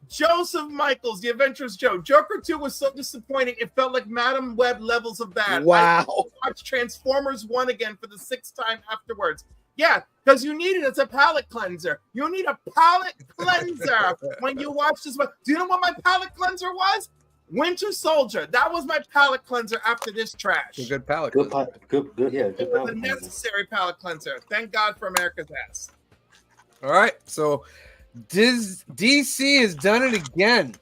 Joseph Michaels, The Adventures Joe. Joker 2 was so disappointing. It felt like Madam Web levels of bad. Wow. I watched Transformers 1 again for the 6th time afterwards. Yeah, because you need it as a palate cleanser. You need a palate cleanser when you watch this one. Do you know what my palate cleanser was? Winter Soldier. That was my palate cleanser after this trash. A good palate. Good, cleanser. good, yeah. It was a necessary palate cleanser. Thank God for America's ass. All right, so DC has done it again.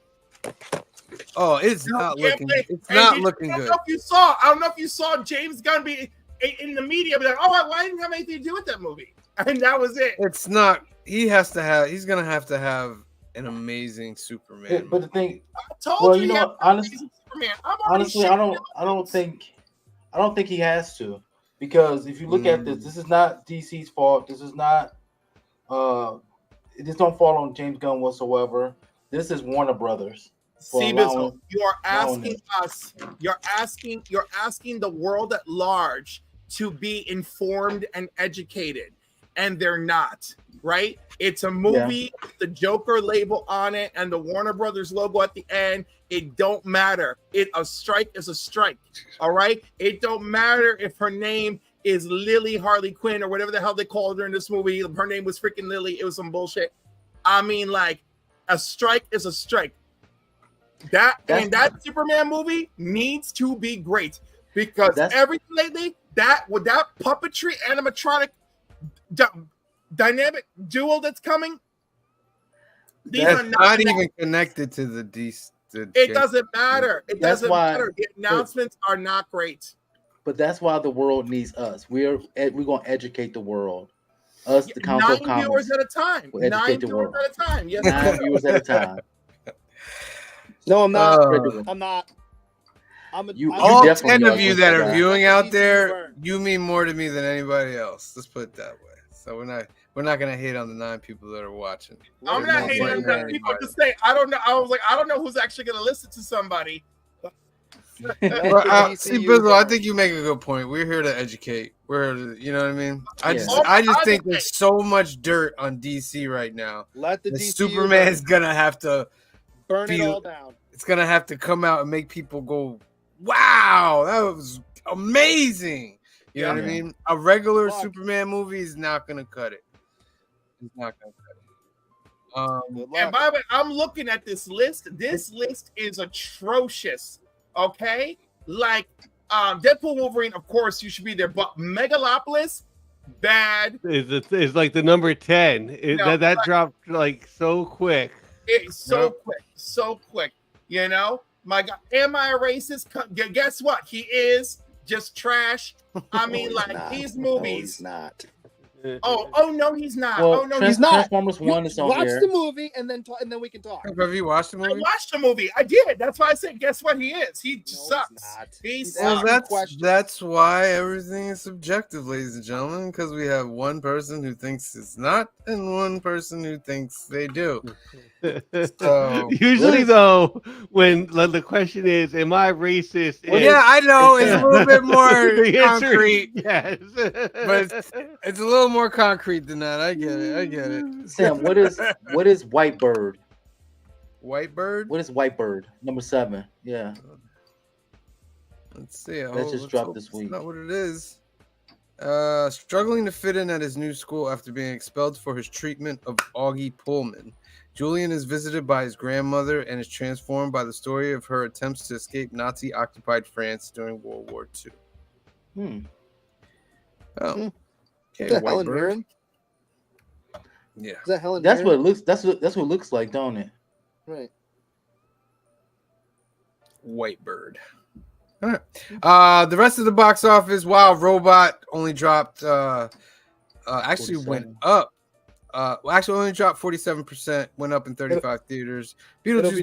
Oh, it's not looking. It's not looking good. I don't know if you saw James Gunn be in the media, be like, "Oh, why didn't have anything to do with that movie?" And that was it. It's not. He's gonna have to have an amazing Superman. But the thing, I told you, honestly, Superman. I don't think he has to, because if you look at this is not DC's fault. This is not. This don't fall on James Gunn whatsoever. This is Warner Brothers. See, Bizzle, you are asking us. You're asking the world at large to be informed and educated, and they're not. Right? It's a movie with the Joker label on it and the Warner Brothers logo at the end. It don't matter. A strike is a strike. All right. It don't matter if her name is Lily Harley Quinn or whatever the hell they called her in this movie. Her name was freaking Lily. It was some bullshit. I mean, like, a strike is a strike. That Superman movie needs to be great, because everything lately, that puppetry animatronic dynamic duo that's coming, these are not even connected to the DC. It doesn't matter. It doesn't matter. The announcements are not great. But that's why the world needs us. We're going to educate the world. Us, the Council of Comics. 9 viewers at a time. 9 viewers at a time. Yes. 9 viewers at a time. No, I'm not. I'm not. All 10 of you that are viewing out there, you mean more to me than anybody else. Let's put it that way. So we're not gonna hate on the 9 people that are watching. I'm not hating on the people to say I don't know. I was like, I don't know who's actually gonna listen to somebody. See, Bizzle, I think you make a good point. We're here to educate. We're here to, you know what I mean? I just think there's so much dirt on DC right now. Let the DC Superman's gonna have to burn it all down. It's gonna have to come out and make people go, "Wow, that was amazing." You know what I mean? A regular Superman movie is not gonna cut it. It's not gonna cut it. And by the way, I'm looking at this list. This list is atrocious. Okay, like Deadpool, Wolverine, of course you should be there, but Megalopolis, bad. It's like the number 10. That dropped like so quick. It's so quick. You know, my God, am I a racist? Guess what? He is just trash. I mean, like these movies. No, he's not. Oh no, he's not. Well, he's not. Transformers 1 is on watch here. the movie and then we can talk. Have you watched the movie? I watched the movie. I did. That's why I said, guess what? He is. He sucks. He sucks. Well, that's why everything is subjective, ladies and gentlemen, because we have one person who thinks it's not and one person who thinks they do. So, usually, though, when the question is, "Am I racist?" Well, yeah, I know it's a little bit more concrete. Yes, but it's a little more concrete than that. I get it. Sam, what is Whitebird? Whitebird? What is Whitebird? Number 7. Yeah. Let's see. That just dropped this week. That's not what it is. Struggling to fit in at his new school after being expelled for his treatment of Augie Pullman. Julian is visited by his grandmother and is transformed by the story of her attempts to escape Nazi-occupied France during World War II. Oh, okay. Is that Helen Mirren? Yeah, is that Helen? That's Mirren? what it looks. That's what it looks like, don't it? Right. Whitebird. All right. The rest of the box office. Wow, Robot only dropped. Actually 47. went up. Actually only dropped 47%. Went up in 35 theaters. Beetlejuice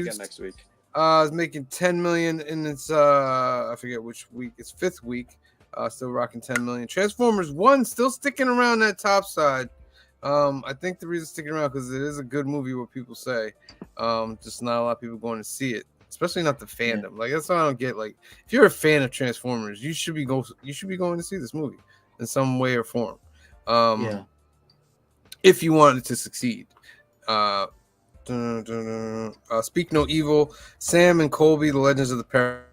again next week. Is making 10 million in its I forget which week. It's 5th week. Still rocking 10 million. Transformers 1 still sticking around that top side. I think the reason sticking around because it is a good movie, what people say. Just not a lot of people going to see it, especially not the fandom. Like that's what I don't get. Like if you're a fan of Transformers, you should be going to see this movie in some way or form. if you wanted to succeed. Speak No Evil, Sam and Colby, The Legends of the Parent.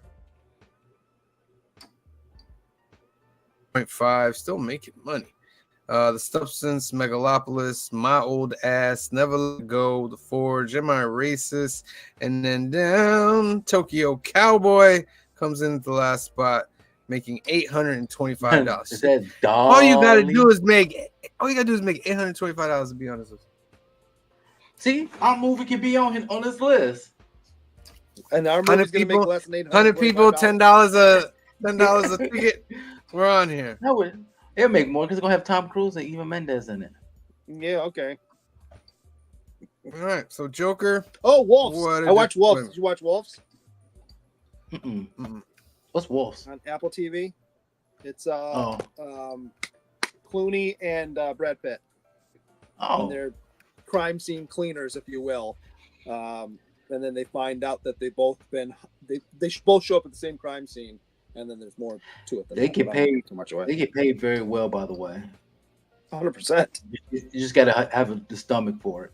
0.5, still making money. The Substance, Megalopolis, My Old Ass, Never Let Go, The Forge, Am I Racist? And then down, Tokyo Cowboy comes in at the last spot, making $825. Is that All you gotta Dolly? do is make $825, to be honest with you. See, our movie can be on this list. And our 100 movie's gonna make people, less than $100 people, $10 a ticket. We're on here. No, it'll make more because it's gonna have Tom Cruise and Eva Mendes in it. Yeah, okay. All right, so Joker. Oh, Wolves. What I watched Wolves. wait. Did you watch Wolves What's Wolves? on Apple TV? It's Oh. Clooney and Brad Pitt. Oh, And they're crime scene cleaners, if you will. And then they find out that they both both show up at the same crime scene, and then there's more to it. Than They that, get but I won't paid. give too much away. They get paid very well, by the way. 100%. You just gotta have the stomach for it.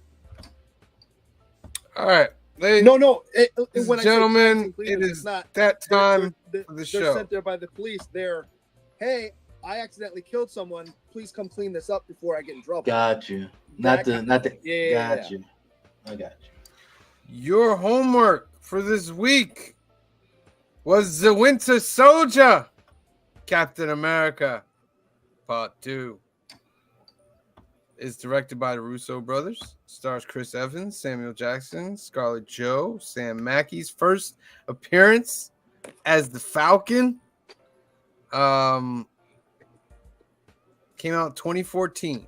All right, No. ladies When and I say crime gentlemen, scene cleaners, it it's is not. that time They're for the show. sent there by the police. Hey, I accidentally killed someone. Please come clean this up before I get in trouble. Got you. Not the. Yeah. Got you. I got you. Your homework for this week was The Winter Soldier, Captain America, Part 2. It's directed by the Russo brothers. Stars Chris Evans, Samuel Jackson, Scarlett Joe, Sam Mackey's first appearance as the Falcon. Came out 2014.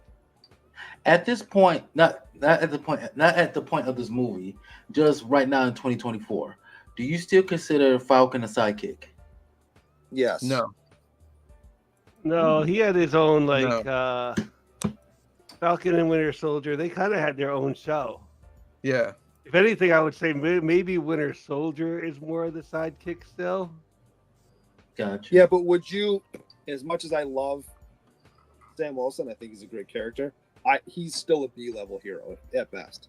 At this point, not at the point of this movie, just right now in 2024, do you still consider Falcon a sidekick? Yes. No. No, he had his own Falcon and Winter Soldier. They kind of had their own show. Yeah. If anything, I would say maybe Winter Soldier is more of the sidekick still. Gotcha. Yeah, but would you, as much as I love Sam Wilson, I think he's a great character. He's still a B-level hero at best.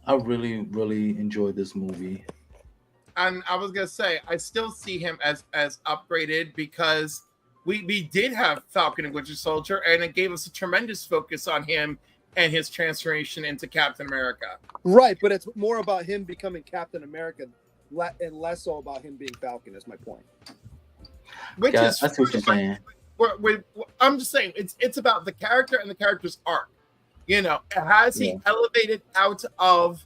I really, really enjoyed this movie. And I was gonna say, I still see him as upgraded because we did have Falcon and Winter Soldier, and it gave us a tremendous focus on him and his transformation into Captain America. Right, but it's more about him becoming Captain America and less so about him being Falcon, is my point. Which Yeah, is I see what you're saying. I'm just saying it's about the character and the character's arc. You know, has he elevated out of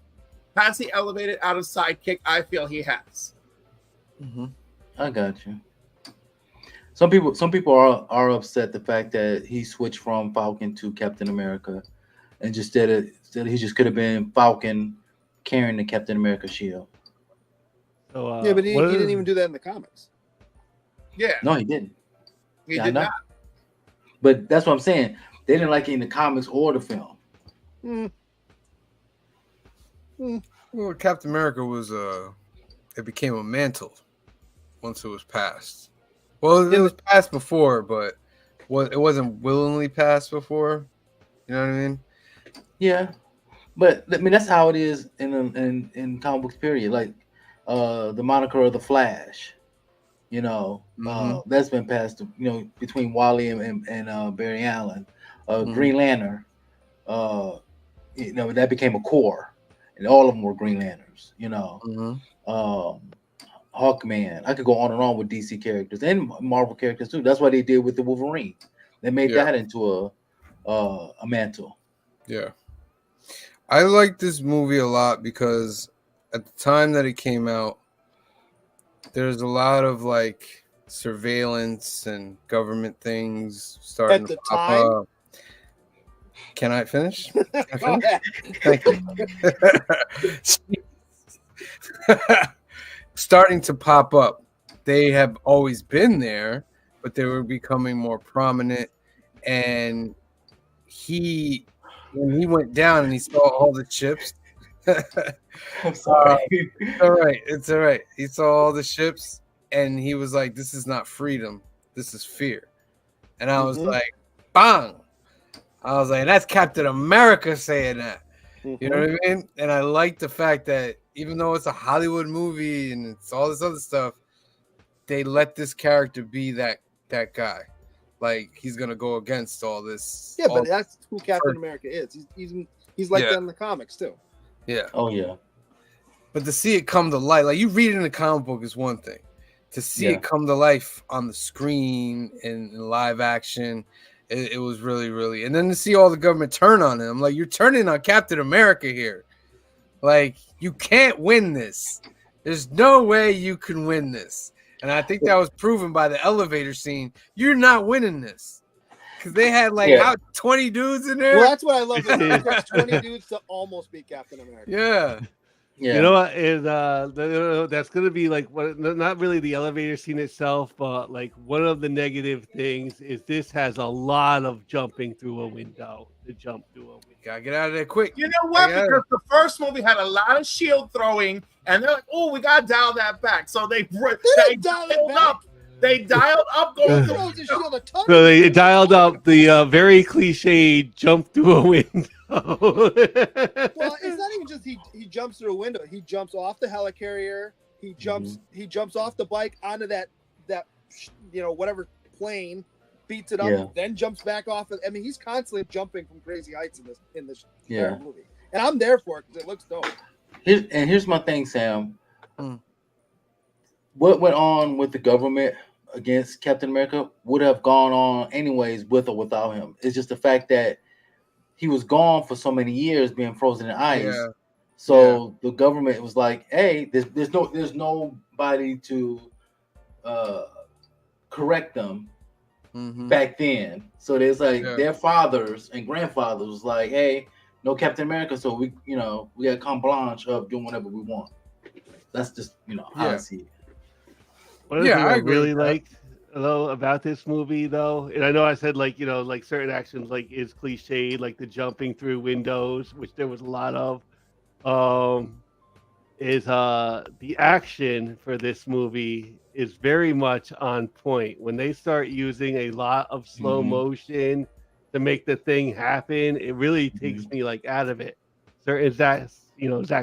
sidekick? I feel he has. Mm-hmm. I got you. Some people are upset the fact that he switched from Falcon to Captain America, and instead he just could have been Falcon carrying the Captain America shield. So, Yeah, but he didn't even do that in the comics. Yeah, No, he didn't. he Yeah, I did know. not. But that's what I'm saying. They didn't like it in the comics or the film. Well, Captain America was it became a mantle once it was passed. Well, it was passed before, but it wasn't willingly passed before. You know what I mean? Yeah, but I mean that's how it is in comic books. Period. Like the moniker of the Flash. You know, that's been passed. You know, between Wally and Barry Allen. Green Lantern. You know, that became a core, and all of them were Green Lanterns. You know, Hawkman. I could go on and on with DC characters and Marvel characters too. That's what they did with the Wolverine. They made that into a mantle. Yeah. I like this movie a lot because at the time that it came out, there's a lot of like surveillance and government things starting to pop up. Can I finish? Thank you. Starting to pop up. They have always been there, but they were becoming more prominent. And when he went down and he saw all the chips. I'm sorry. It's all right. He saw all the ships and he was like, this is not freedom. This is fear. And I was like, bang. I was like, that's Captain America saying that. You know what I mean? And I like the fact that even though it's a Hollywood movie and it's all this other stuff, they let this character be that guy. Like he's gonna go against all this. Yeah, but that's who Captain America is. He's like that in the comics too. Yeah. Oh yeah. But to see it come to life, like you read it in the comic book is one thing. To see it come to life on the screen in live action, it was really, really. And then to see all the government turn on him, like you're turning on Captain America here. Like you can't win this. There's no way you can win this. And I think that was proven by the elevator scene. You're not winning this because they had like 20 dudes in there. Well, that's what I love. There's 20 dudes to almost beat Captain America. Yeah. You know what? Is that's gonna be like what? Not really the elevator scene itself, but like one of the negative things is this has a lot of jumping through a window to jump through a window. Gotta get out of there quick. You know what? Because the first movie had a lot of shield throwing, and they're like, "Oh, we gotta dial that back." So they dialed up. They dialed up going through. So they dialed up the very cliched jump through a window. Well, it's not even just he jumps through a window. He jumps off the helicarrier. He jumps off the bike onto that whatever plane, beats it up, then jumps back off. I mean, he's constantly jumping from crazy heights in this movie, and I'm there for it because it looks dope. Here's my thing, Sam. What went on with the government against Captain America would have gone on anyways with or without him. It's just the fact that he was gone for so many years, being frozen in ice. Yeah. So the government was like, "Hey, there's nobody to correct them back then." So there's like their fathers and grandfathers was like, "Hey, no Captain America, so we got carte blanche of doing whatever we want." That's just how I see it. One thing I really liked though about this movie though, and I know I said like certain actions like is cliched, like the jumping through windows, which there was a lot of, is the action for this movie is very much on point. When they start using a lot of slow motion to make the thing happen, it really takes me like out of it. Zack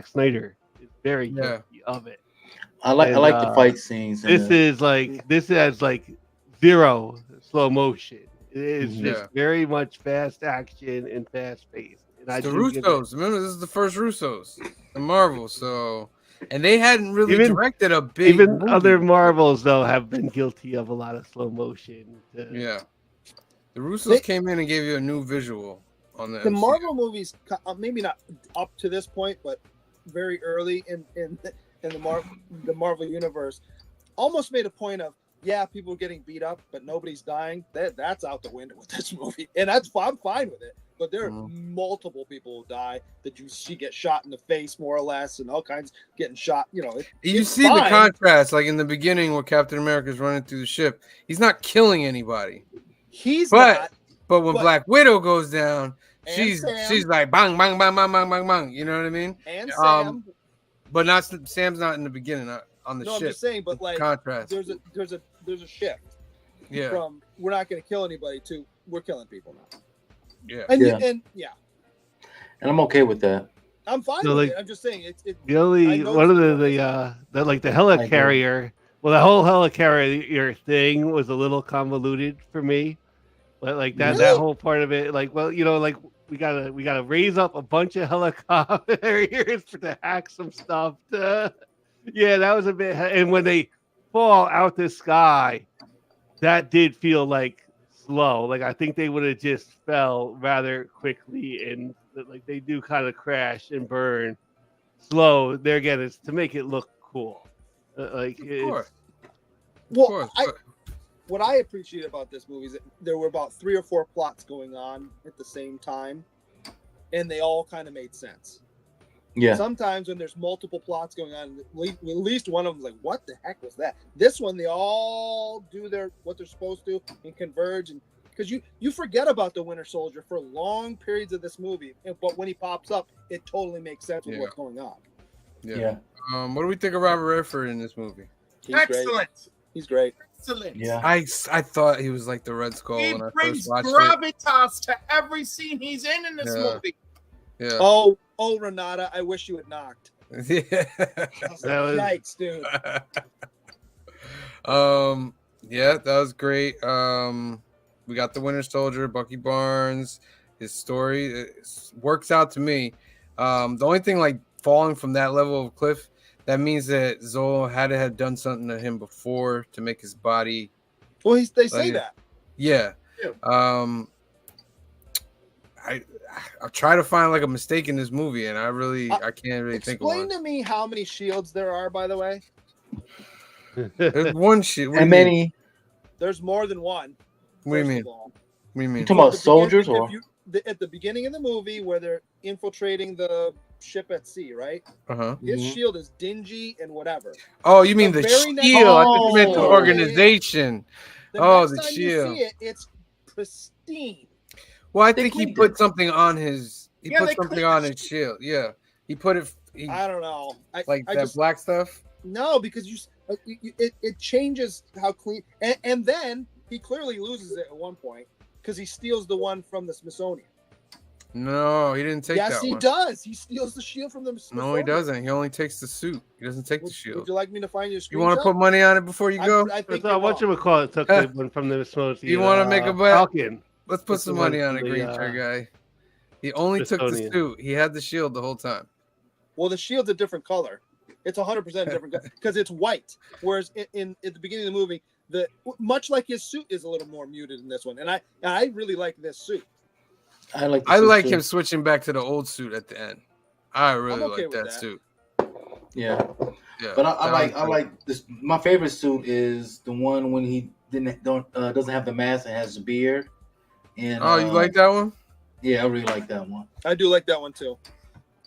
Snyder is very guilty of it. I like the fight scenes. This has like zero slow motion. It is just very much fast action and fast paced. The Russos. Remember, this is the first Russos in Marvel. So, and they hadn't really directed a big. Even movie. Other Marvels though have been guilty of a lot of slow motion. The Russos came in and gave you a new visual on the MCU. Marvel movies. Maybe not up to this point, but very early in the Marvel universe, almost made a point of people are getting beat up, but nobody's dying. That's out the window with this movie, and I'm fine with it. But there are multiple people who die that you see get shot in the face, more or less, and all kinds getting shot. You see the contrast, like in the beginning where Captain America's running through the ship. He's not killing anybody. But when Black Widow goes down, she's like bang, bang, bang, bang, bang, bang, bang. You know what I mean? And Sam. But Sam's not in the beginning on the ship. I'm just saying, but like contrast. There's a shift. Yeah. From we're not going to kill anybody to we're killing people now. Yeah. And I'm okay with that. I'm fine with it. I'm just saying it's the only one of the helicarrier. Well, the whole helicarrier thing was a little convoluted for me. But like that whole part of it, like we gotta raise up a bunch of helicopters to hack some stuff. That was a bit. And when they fall out the sky, that did feel like slow. Like I think they would have just fell rather quickly, and like they do kind of crash and burn slow. There again, it's to make it look cool. What I appreciate about this movie is that there were about 3 or 4 plots going on at the same time, and they all kind of made sense. Yeah. Sometimes when there's multiple plots going on, at least one of them's like, "What the heck was that?" This one, they all do what they're supposed to and converge, and because you forget about the Winter Soldier for long periods of this movie, but when he pops up, it totally makes sense with what's going on. Yeah. What do we think of Robert Redford in this movie? Excellent. He's great. excellent. Yeah. I thought he was like the Red Skull He when I brings first watched gravitas to every scene he's in this Yeah. movie. it. Oh, Renata, I wish you had knocked. Yeah. That was- Yikes, dude. Yeah, that was great. We got the Winter Soldier, Bucky Barnes. His story works out to me. The only thing like falling from that level of cliff, that means that Zola had to have done something to him before to make his body. Well, they say Like, that. Yeah. Yeah. I try to find like a mistake in this movie, and I can't really think of Explain one. to me how many shields there are, by the way. There's one shit. And many. There's more than one. What do you first mean? of all. What do you mean? You talking about At the soldiers beginning- or? at the beginning of the movie where they're infiltrating the ship at sea, right? Uh-huh. His Mhm. shield is dingy and whatever. Oh, you mean the very shield? next- I thought you meant the Oh. organization. The Oh, next the time shield. you see it, it's pristine. Well, I They think he cleaned put it. something on his. He Yeah, put they something cleaned on the his shield. Yeah, he put it. I don't know. I Like I that just black stuff. no, because it changes how clean, and then he clearly loses it at one point because he steals the one from the Smithsonian. No, he didn't take Yes, that he one. does. He steals the shield from the Smithsonian. No, he doesn't. He only takes the suit. He doesn't take the Would shield. you like me to find you a You want to screenshot? put money on it before you go? I think So what you're you call it? Took the one from the Smithsonian. You wanna make a bet? Falcon. Let's put That's some the one money on from it, the, green chair guy. He only took the Smithsonian. suit. He had the shield the whole time. Well, the shield's a different color. It's 100% different because it's white. Whereas in at the beginning of the movie, much like his suit is a little more muted in this one, and I really like this suit. I like. the I suit like too. him switching back to the old suit at the end. I really I'm okay like with that that. suit. Yeah, Yeah, but that I was like this. My favorite suit is the one when he doesn't have the mask and has the beard. And Oh, you like that one? Yeah, I really like that one. I do like that one too.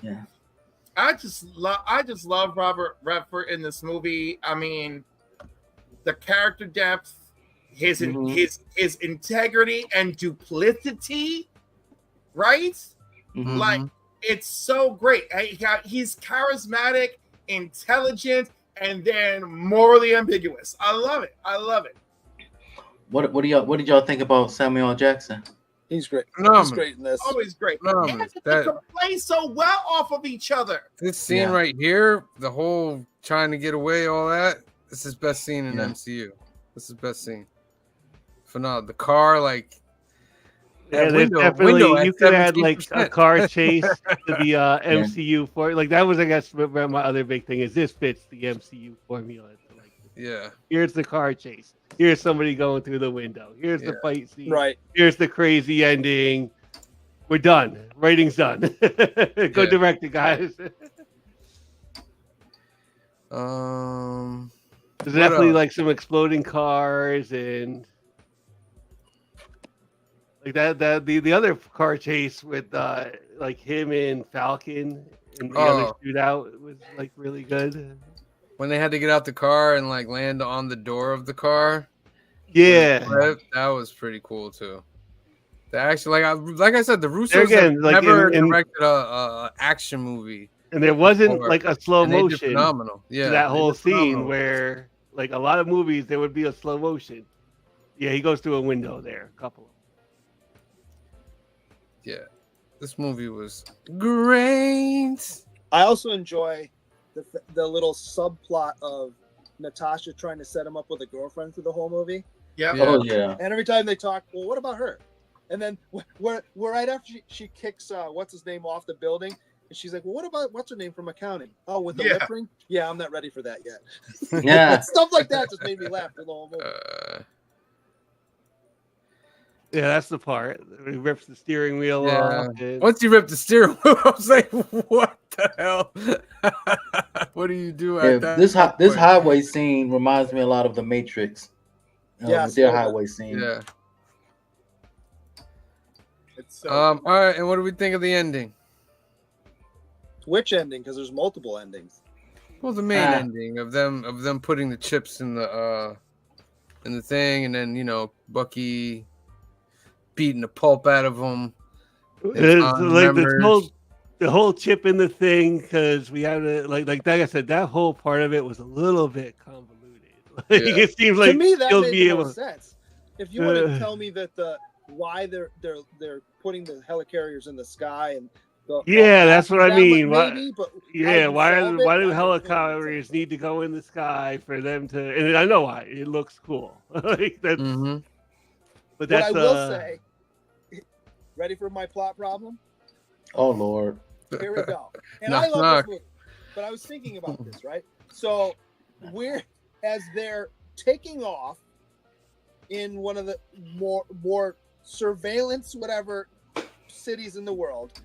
Yeah. I just love Robert Redford in this movie. I mean, the character depth, his his integrity and duplicity, right? Mhm. Like, it's so great. He's charismatic, intelligent, and then morally ambiguous. I love it. I love it. What did y'all think about Samuel L. Jackson? He's great. Phenomenal. He's great in this. Always great. Phenomenal. And they can play so well off of each other. This scene Yeah. right here, the whole trying to get away, all that. This is best scene in Yeah. MCU. This is best scene. Phenomenal. The car, like. Yeah, that there's window definitely at you could add like a 17%. car chase to the MCU for like that was I guess my other big thing is this fits the MCU formula. So, like, Yeah. here's the car chase. Here's somebody going through the window. Here's the Yeah. fight scene. Right. Here's the crazy ending. We're done. Writing's done. Go Yeah. direct it, guys. There's definitely else? like some exploding cars and like that the other car chase with like him and Falcon and the other shootout was like really good. When they had to get out the car and like land on the door of the car. Yeah. That was pretty cool too. Actually, like I said, the Russos There again, have like never in- directed a action movie. And there wasn't before, like a slow and they did motion phenomenal. Yeah, to that they whole did scene phenomenal. where like a lot of movies there would be a slow motion. Yeah, he goes through a window there, a couple. Yeah, this movie was great. I also enjoy the little subplot of Natasha trying to set him up with a girlfriend through the whole movie. Yeah. Yeah. Oh yeah. And every time they talk, well, what about her? And then we're right after she kicks what's his name off the building, and she's like, well, what about what's her name from accounting? Oh, with the lip ring? Yeah, I'm not ready for that yet. Yeah. Stuff like that just made me laugh through the whole movie. Yeah, that's the part. He rips the steering wheel Yeah. off. And... Once you ripped the steering wheel, I was like, "What the hell? What do you do Yeah, at that?" this point? highway scene reminds me a lot of the Matrix. Yes, With their a little bit. highway scene. Yeah. It's so All right, and what do we think of the ending? Which ending? Because there's multiple endings. Well, the main Ah. ending of them putting the chips in the thing, and then Bucky beating the pulp out of them. It's on like members. the whole chip in the thing because we had to like I said that whole part of it was a little bit convoluted. It seems like to me that he'll made be the able. most sense. If you want to tell me that why they're putting the helicarriers in the sky and That's what I mean. Maybe, but Why solve do it, that makes helicopters need to go in the sky for them to? And I know why. It looks cool. Like that's. But that's what I will say. Ready for my plot problem? Oh Lord. Here we go. And I love this movie, but I was thinking about this, right? So as they're taking off in one of the more surveillance whatever cities in the world.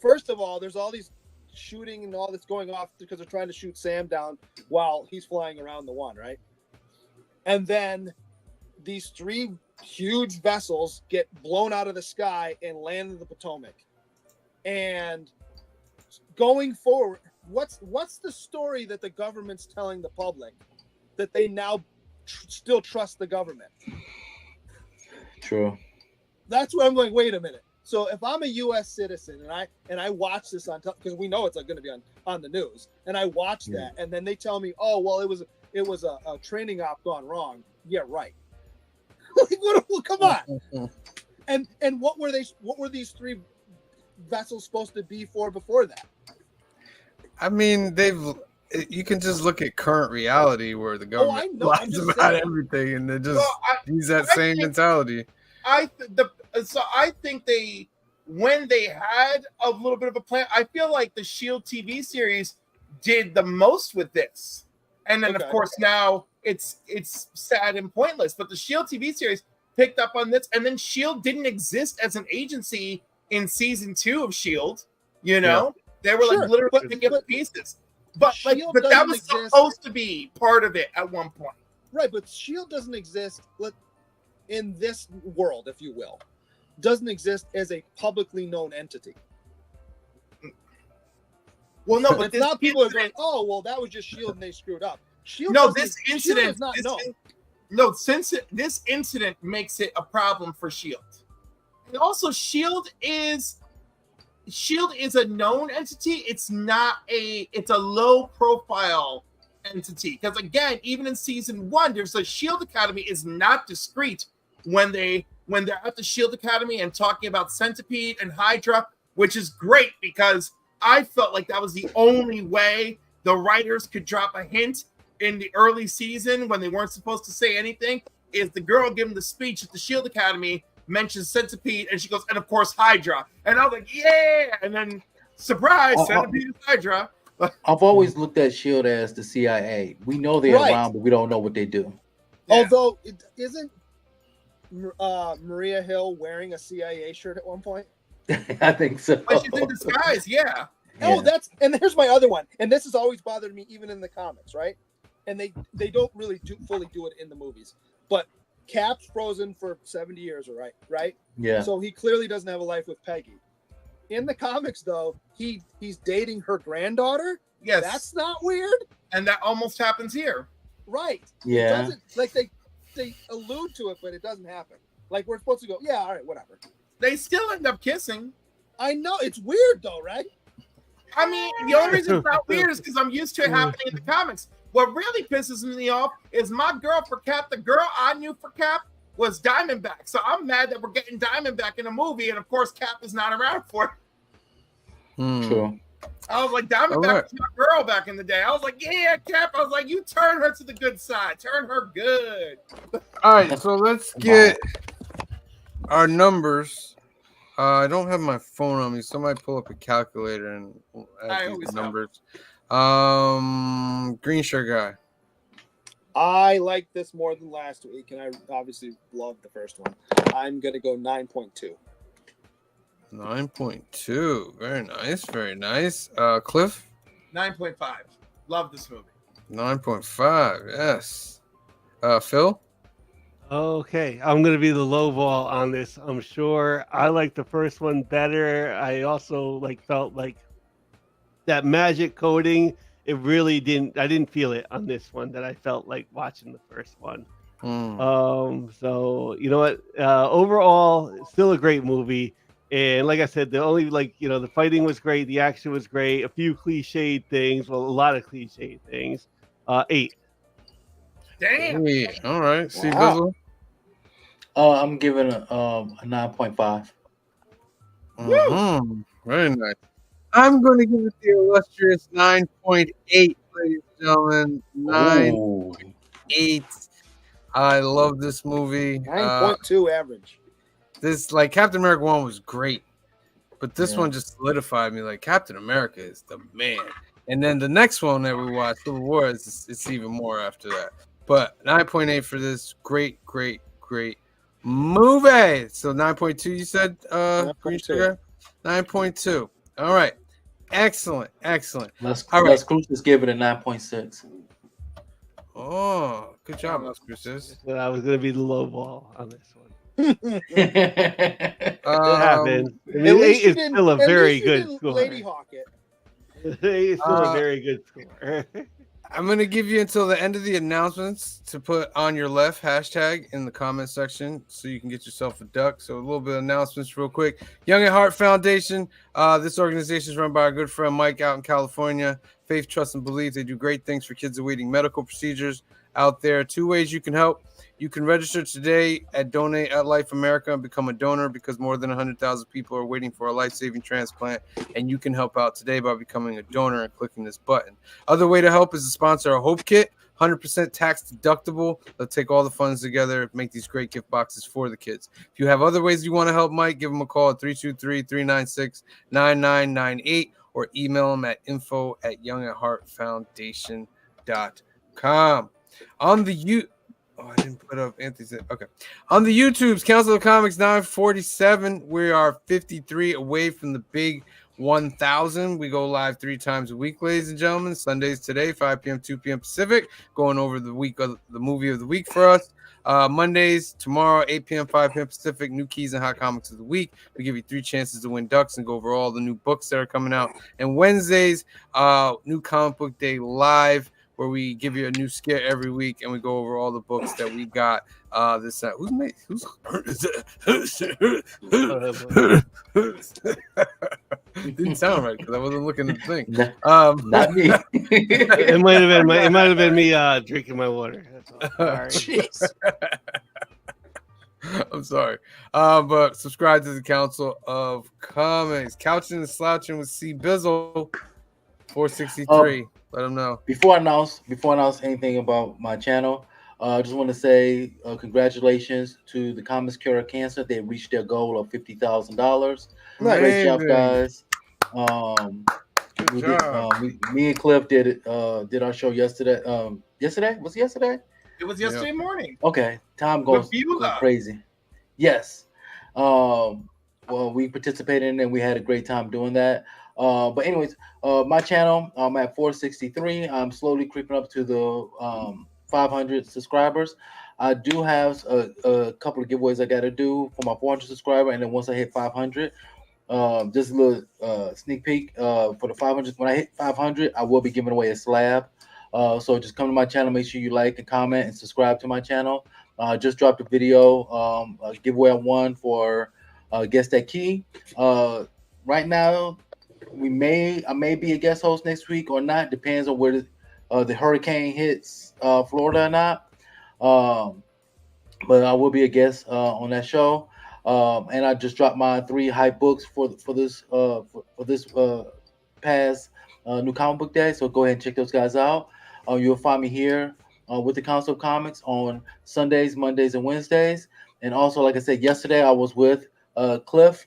First of all, there's all these shooting and all this going off because they're trying to shoot Sam down while he's flying around the one, right? And then these 3 huge vessels get blown out of the sky and land in the Potomac. And going forward, what's the story that the government's telling the public that they now still trust the government? True. That's where I'm going. Wait a minute. So if I'm a U.S. citizen and I watch this on because we know it's going to be on the news, and I watch that, and then they tell me, oh well, it was a training op gone wrong. Yeah, right. Like, come on. And what were these 3 vessels supposed to be for before that? I mean, you can just look at current reality where the government lies about everything, and they just use that same mentality. I think when they had a little bit of a plan, I feel like the Shield TV series did the most with this, and then of course now it's sad and pointless. But the Shield TV series picked up on this, and then Shield didn't exist as an agency in season 2 of Shield. You know, they were like literally picking up pieces. But that was supposed to be part of it at one point, right? But Shield doesn't exist in this world, if you will. Doesn't exist as a publicly known entity. Well, no, but it's not people are going, oh, well, that was just Shield and they screwed up. This incident makes it a problem for Shield. And also Shield is a known entity. It's a low profile entity. Because again, even in season 1, there's a Shield Academy is not discreet when they're at the Shield Academy and talking about Centipede and Hydra, which is great because I felt like that was the only way the writers could drop a hint in the early season when they weren't supposed to say anything, is the girl giving the speech at the Shield Academy mentions Centipede, and she goes, and of course Hydra. And I was like, yeah! And then, surprise, Centipede is Hydra. I've always looked at Shield as the CIA. We know they're around, but we don't know what they do. Yeah. Although, isn't Maria Hill wearing a CIA shirt at one point? I think so. But she's in disguise, yeah. Oh, and here's my other one. And this has always bothered me, even in the comics, right? And they don't really fully do it in the movies. But Cap's frozen for 70 years, right? Yeah. So he clearly doesn't have a life with Peggy. In the comics, though, he's dating her granddaughter. Yes. That's not weird. And that almost happens here. Right. Yeah. It doesn't, like they allude to it, but it doesn't happen. Like we're supposed to go, yeah, all right, whatever. They still end up kissing. I know. It's weird, though, right? I mean, the only reason it's not weird is because I'm used to it happening in the comics. What really pisses me off is my girl for Cap, the girl I knew for Cap, was Diamondback. So I'm mad that we're getting Diamondback in a movie, and of course Cap is not around for it. True. I was like, Diamondback was my girl back in the day. I was like, yeah, Cap. I was like, you turn her to the good side. Turn her good. All right, so let's get our numbers. I don't have my phone on me. Somebody pull up a calculator and add these numbers. Green shirt guy. I like this more than last week, and I obviously love the first one. I'm gonna go 9.2. 9.2. Very nice. Very nice. Cliff. 9.5. Love this movie. 9.5. Yes. Phil. Okay, I'm gonna be the low ball on this. I'm sure I like the first one better. I also felt like that magic coding. It really didn't. I didn't feel it on this one that I felt like watching the first one. So you know what? Overall, still a great movie. And like I said, the only the fighting was great, the action was great. A few cliched things, well, a lot of cliched things. 8. Damn. Hey, all right. See, Wow. Bizzle. I'm giving a 9.5. Very nice. I'm going to give it the illustrious 9.8, ladies and gentlemen. 9.8. I love this movie. 9.2 average. This, like, Captain America 1 was great, but this Yeah. one just solidified me. Like, Captain America is the man. And then the next one that we watched, Civil War, it's even more after that. But 9.8 for this great movie. So 9.2, you said, Green 9.2. Sugar? 9.2. All right. Excellent. Les All right. Cruz just gave it a 9.6. Oh, good job, Las Cruces. But I was gonna be the low ball on this one. Um, It happens. I mean, At least 8 you is didn't- still a at very least you good didn't score. Lady Hawk it. 8 is still a very good score. I'm going to give you until the end of the announcements to put on your left hashtag in the comment section so you can get yourself a duck. So a little bit of announcements real quick. Young at Heart Foundation. This organization is run by our good friend Mike out in California. Faith, trust, and belief. They do great things for kids awaiting medical procedures out there. 2 ways you can help. You can register today at Donate at Life America and become a donor because more than 100,000 people are waiting for a life-saving transplant, and you can help out today by becoming a donor and clicking this button. Other way to help is to sponsor a Hope Kit, 100% tax deductible. They'll take all the funds together, make these great gift boxes for the kids. If you have other ways you want to help Mike, give him a call at 323-396-9998 or email him at info@youngatheartfoundation.com. On the I didn't put up Anthony's. Okay. On the YouTubes, Council of Comics 947. We are 53 away from the big 1,000. We go live 3 times a week, ladies and gentlemen. Sundays today, 5 p.m., 2 p.m. Pacific. Going over the week of the movie of the week for us. Mondays, tomorrow, 8 p.m., 5 p.m. Pacific. New keys and hot comics of the week. We give you 3 chances to win ducks and go over all the new books that are coming out. And Wednesdays, new comic book day live, where we give you a new scare every week and we go over all the books that we got this time. It didn't sound right because I wasn't looking at the thing. Not me. It might have been me drinking my water. That's all. Sorry. I'm sorry. But subscribe to the Council of Comics. Couching and Slouching with C Bizzle 463. Let them know. Before I announce anything about my channel, I just want to say congratulations to the Comics Cure Cancer. They reached their goal of $50,000. Great job, guys. Me and Cliff did our show yesterday. Yesterday? Was it yesterday? It was yesterday morning. Okay. Time goes crazy. Yes. Well, we participated in it and we had a great time doing that. But anyways, my channel, I'm at 463. I'm slowly creeping up to the 500 subscribers. I do have a couple of giveaways I got to do for my 400 subscriber, and then once I hit 500, just a little sneak peek for the 500. When I hit 500, I will be giving away a slab. So just come to my channel. Make sure you like and comment and subscribe to my channel. Just dropped a video, a giveaway I won for Guess That Key. Right now, I may be a guest host next week or not. Depends on where the hurricane hits Florida or not. But I will be a guest on that show. And I just dropped my 3 hype books for this past new comic book day. So go ahead and check those guys out. You'll find me here with the Council of Comics on Sundays, Mondays, and Wednesdays. And also, like I said yesterday, I was with Cliff.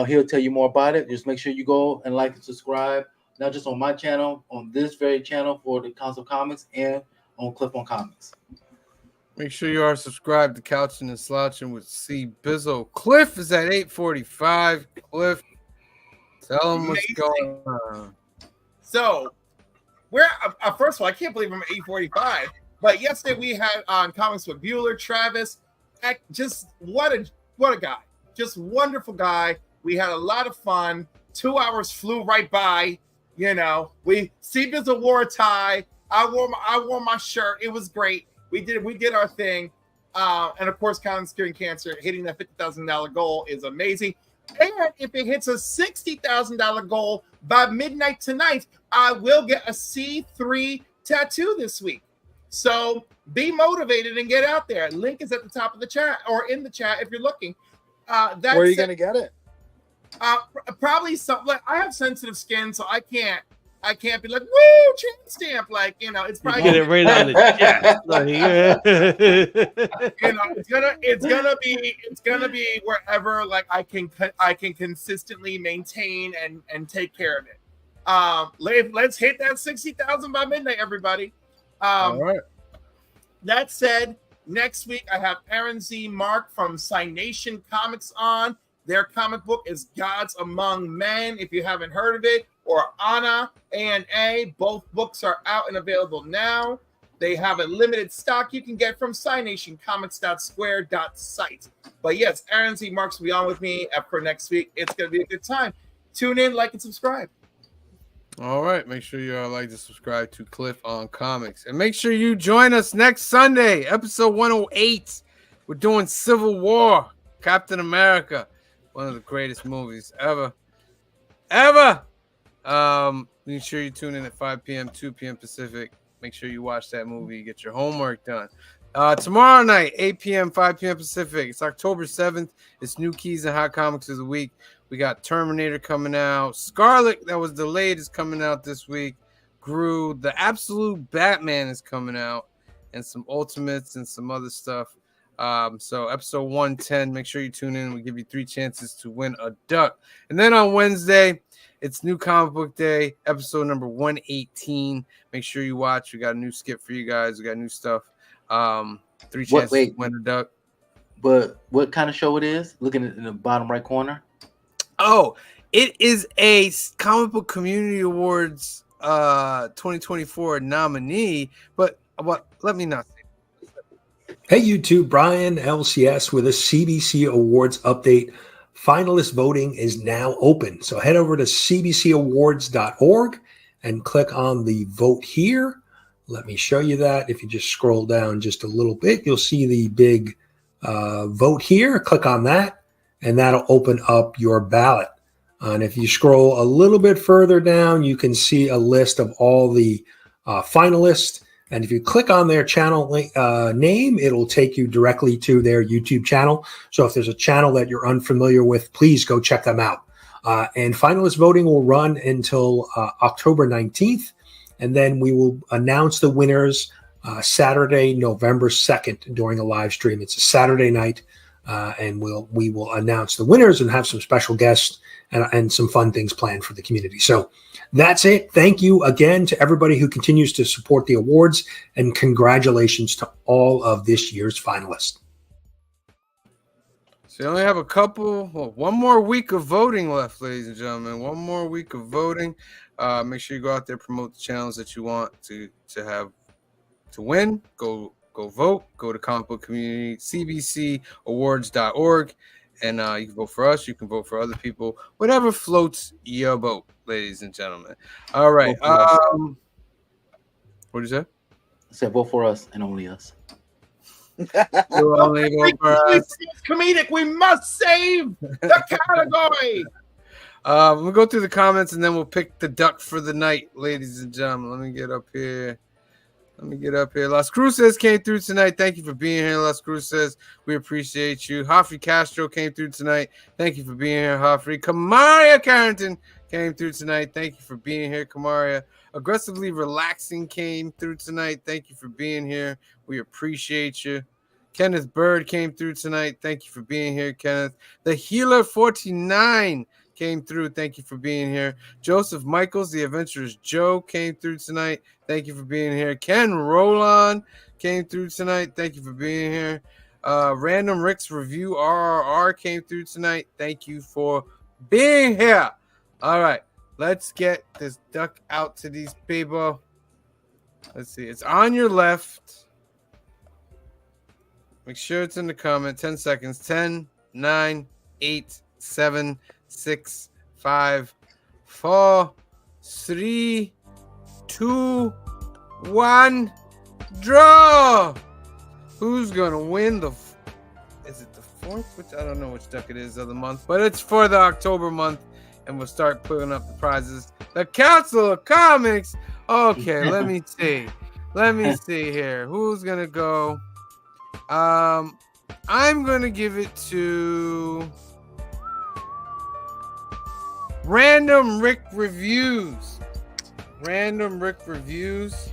He'll tell you more about it. Just make sure you go and like and subscribe, not just on my channel, on this very channel for the Council of Comics and on Cliff on Comics. Make sure you are subscribed to Couching and Slouching with C Bizzle. Cliff is at 8:45. Cliff, tell him what's going on. So, we're first of all, I can't believe I'm at 8:45. But yesterday we had on Comics with Bueller, Travis. Just what a guy! Just wonderful guy. We had a lot of fun. 2 hours flew right by. You know, C Bizzle wore a tie. I wore my shirt. It was great. We did our thing. And of course, Comics Curing Cancer hitting that $50,000 goal is amazing. And if it hits a $60,000 goal by midnight tonight, I will get a C3 tattoo this week. So be motivated and get out there. Link is at the top of the chat or in the chat if you're looking. Where are you going to get it? Probably something like I have sensitive skin, so I can't be like, woo, chain stamp. Like, you know, it's probably get it right on the chest. Like, you know, it's gonna be wherever like I can consistently maintain and take care of it. Let's hit that 60,000 by midnight, everybody. All right. That said, next week I have Aaron Z. Mark from Cynation Comics on. Their comic book is Gods Among Men, if you haven't heard of it, or Anna, A&A. Both books are out and available now. They have a limited stock you can get from cynationcomics.square.site. But yes, Aaron Z. Marks will be on with me for next week. It's going to be a good time. Tune in, like, and subscribe. All right. Make sure you like to subscribe to Cliff on Comics. And make sure you join us next Sunday, episode 108. We're doing Civil War, Captain America. One of the greatest movies ever. Make sure you tune in at 5 p.m., 2 p.m. Pacific. Make sure you watch that movie. Get your homework done. Tomorrow night, 8 p.m., 5 p.m. Pacific. It's October 7th. It's New Keys and Hot Comics of the Week. We got Terminator coming out. Scarlet, that was delayed, is coming out this week. Gru, The Absolute Batman is coming out. And some Ultimates and some other stuff. So episode 110, make sure you tune in. We give you 3 chances to win a duck. And then on Wednesday, it's New Comic Book Day, episode number 118. Make sure you watch. We got a new skip for you guys. We got new stuff. 3 chances to win a duck. But what kind of show it is? Looking in the bottom right corner. Oh, it is a Comic Book Community Awards 2024 nominee. But let me not say. Hey, YouTube, Brian LCS with a CBC Awards update. Finalist voting is now open. So head over to cbcawards.org and click on the vote here. Let me show you that. If you just scroll down just a little bit, you'll see the big vote here. Click on that, and that'll open up your ballot. And if you scroll a little bit further down, you can see a list of all the finalists. And if you click on their channel name, it'll take you directly to their YouTube channel. So if there's a channel that you're unfamiliar with, please go check them out. And finalist voting will run until October 19th. And then we will announce the winners Saturday, November 2nd during a live stream. It's a Saturday night. And we will announce the winners and have some special guests and some fun things planned for the community. So that's it. Thank you again to everybody who continues to support the awards, and congratulations to all of this year's finalists. So you only have one more week of voting left, ladies and gentlemen. One more week of voting. Make sure you go out there, promote the channels that you want to win. Go vote. Go to Comic Book Community, cbcawards.org. And you can vote for us. You can vote for other people. Whatever floats your boat, ladies and gentlemen. All right. What did you say? I said vote for us and only us. Only vote for us. It's comedic. We must save the category. We'll go through the comments, and then we'll pick the duck for the night, ladies and gentlemen. Let me get up here. Las Cruces came through tonight. Thank you for being here, Las Cruces. We appreciate you. Joffrey Castro came through tonight. Thank you for being here, Joffrey. Kamaria Carrington came through tonight. Thank you for being here, Kamaria. Aggressively Relaxing came through tonight. Thank you for being here. We appreciate you. Kenneth Bird came through tonight. Thank you for being here, Kenneth. The Healer 49 came through. Thank you for being here. Joseph Michaels, the Adventurous Joe, came through tonight. Thank you for being here. Ken Roland came through tonight. Thank you for being here. Random Rick's Review RRR came through tonight. Thank you for being here. All right, let's get this duck out to these people. Let's see. It's on your left. Make sure it's in the comment. 10 seconds. 10, 9, 8, 7, 6, 5, 4, 3, 2, 1. Draw. Who's gonna win is it the 4th? Which I don't know which duck it is of the month, but it's for the October month, and we'll start putting up the prizes. The Council of Comics. Okay, let me see. Let me see here. Who's gonna go? I'm gonna give it to Random Rick Reviews. Random Rick Reviews.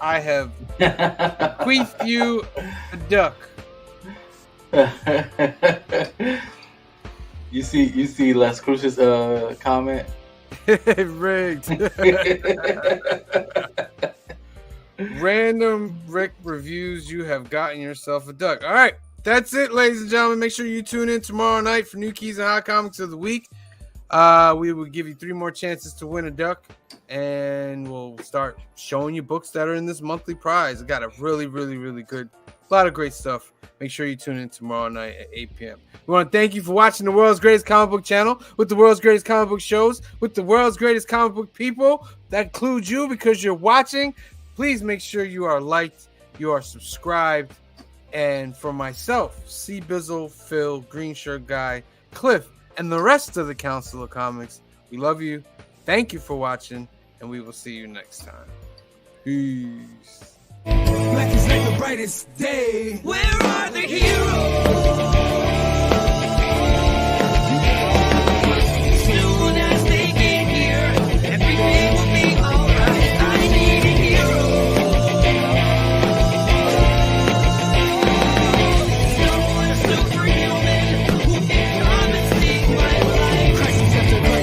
I have bequeathed you a duck. You see Les Cruz's comment? Rigged. Random Rick Reviews, you have gotten yourself a duck. All right, that's it, ladies and gentlemen. Make sure you tune in tomorrow night for New Keys and Hot Comics of the Week. We will give you 3 more chances to win a duck, and we'll start showing you books that are in this monthly prize. I got a really, really, really good, a lot of great stuff. Make sure you tune in tomorrow night at 8 p.m. We want to thank you for watching the world's greatest comic book channel with the world's greatest comic book shows with the world's greatest comic book people. That includes you because you're watching. Please make sure you are liked, you are subscribed. And for myself, C. Bizzle, Phil, Green Shirt Guy, Cliff, and the rest of the Council of Comics, we love you. Thank you for watching, and we will see you next time. Peace. Black is like the brightest day. Where are the heroes?